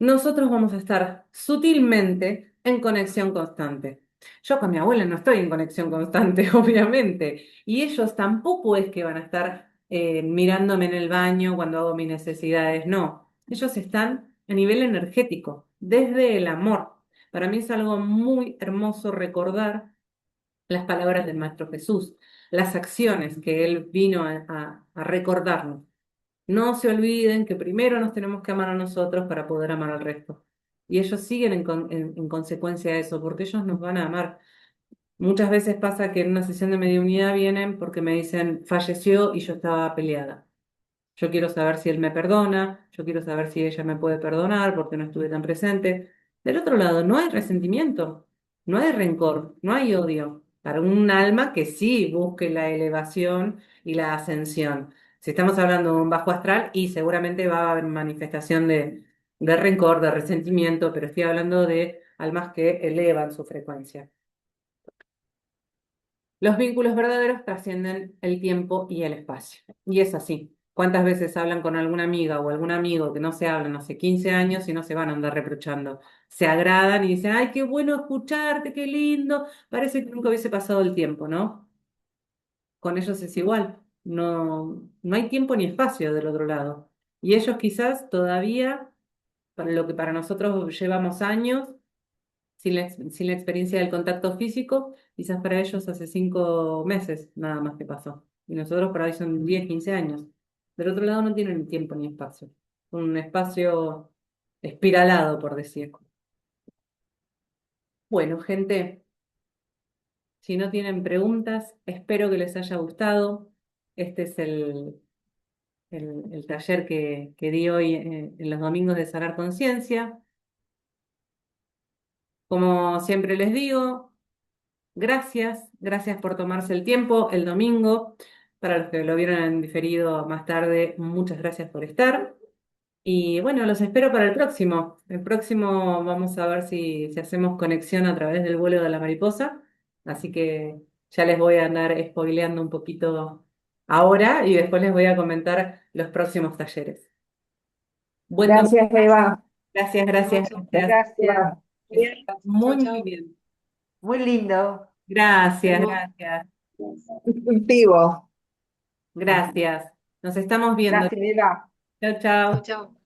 Nosotros vamos a estar sutilmente en conexión constante. Yo con mi abuela no estoy en conexión constante, obviamente, y ellos tampoco es que van a estar mirándome en el baño cuando hago mis necesidades, no. Ellos están a nivel energético, desde el amor. Para mí es algo muy hermoso recordar las palabras del Maestro Jesús, las acciones que Él vino a recordarnos. No se olviden que primero nos tenemos que amar a nosotros para poder amar al resto. Y ellos siguen en consecuencia de eso, porque ellos nos van a amar. Muchas veces pasa que en una sesión de mediunidad vienen porque me dicen, falleció y yo estaba peleada. Yo quiero saber si él me perdona, yo quiero saber si ella me puede perdonar porque no estuve tan presente. Del otro lado, no hay resentimiento, no hay rencor, no hay odio. Para un alma que sí busque la elevación y la ascensión. Si estamos hablando de un bajo astral, y seguramente va a haber manifestación de rencor, de resentimiento, pero estoy hablando de almas que elevan su frecuencia. Los vínculos verdaderos trascienden el tiempo y el espacio. Y es así. ¿Cuántas veces hablan con alguna amiga o algún amigo que no se hablan hace 15 años y no se van a andar reprochando? Se agradan y dicen, ay, qué bueno escucharte, qué lindo. Parece que nunca hubiese pasado el tiempo, ¿no? Con ellos es igual. No, no hay tiempo ni espacio del otro lado. Y ellos quizás todavía, para lo que para nosotros llevamos años, sin la experiencia del contacto físico, quizás para ellos hace 5 meses nada más que pasó. Y nosotros por ahí son 10 15 años. Del otro lado no tienen ni tiempo ni espacio. Un espacio espiralado, por decir. Bueno, gente, si no tienen preguntas, espero que les haya gustado. Este es el taller que di hoy en los domingos de Sanar Conciencia. Como siempre les digo, gracias, gracias por tomarse el tiempo el domingo. Para los que lo vieron en diferido más tarde, muchas gracias por estar. Y bueno, los espero para el próximo. El próximo vamos a ver si hacemos conexión a través del vuelo de la mariposa. Así que ya les voy a andar spoileando un poquito ahora y después les voy a comentar los próximos talleres. Buen domingo. Gracias, Eva. Gracias, gracias, gracias. Gracias. Que estés muy, muy bien. Muy lindo. Gracias, gracias. Instructivo. Gracias. Nos estamos viendo. Gracias, Eva. Chao, chao.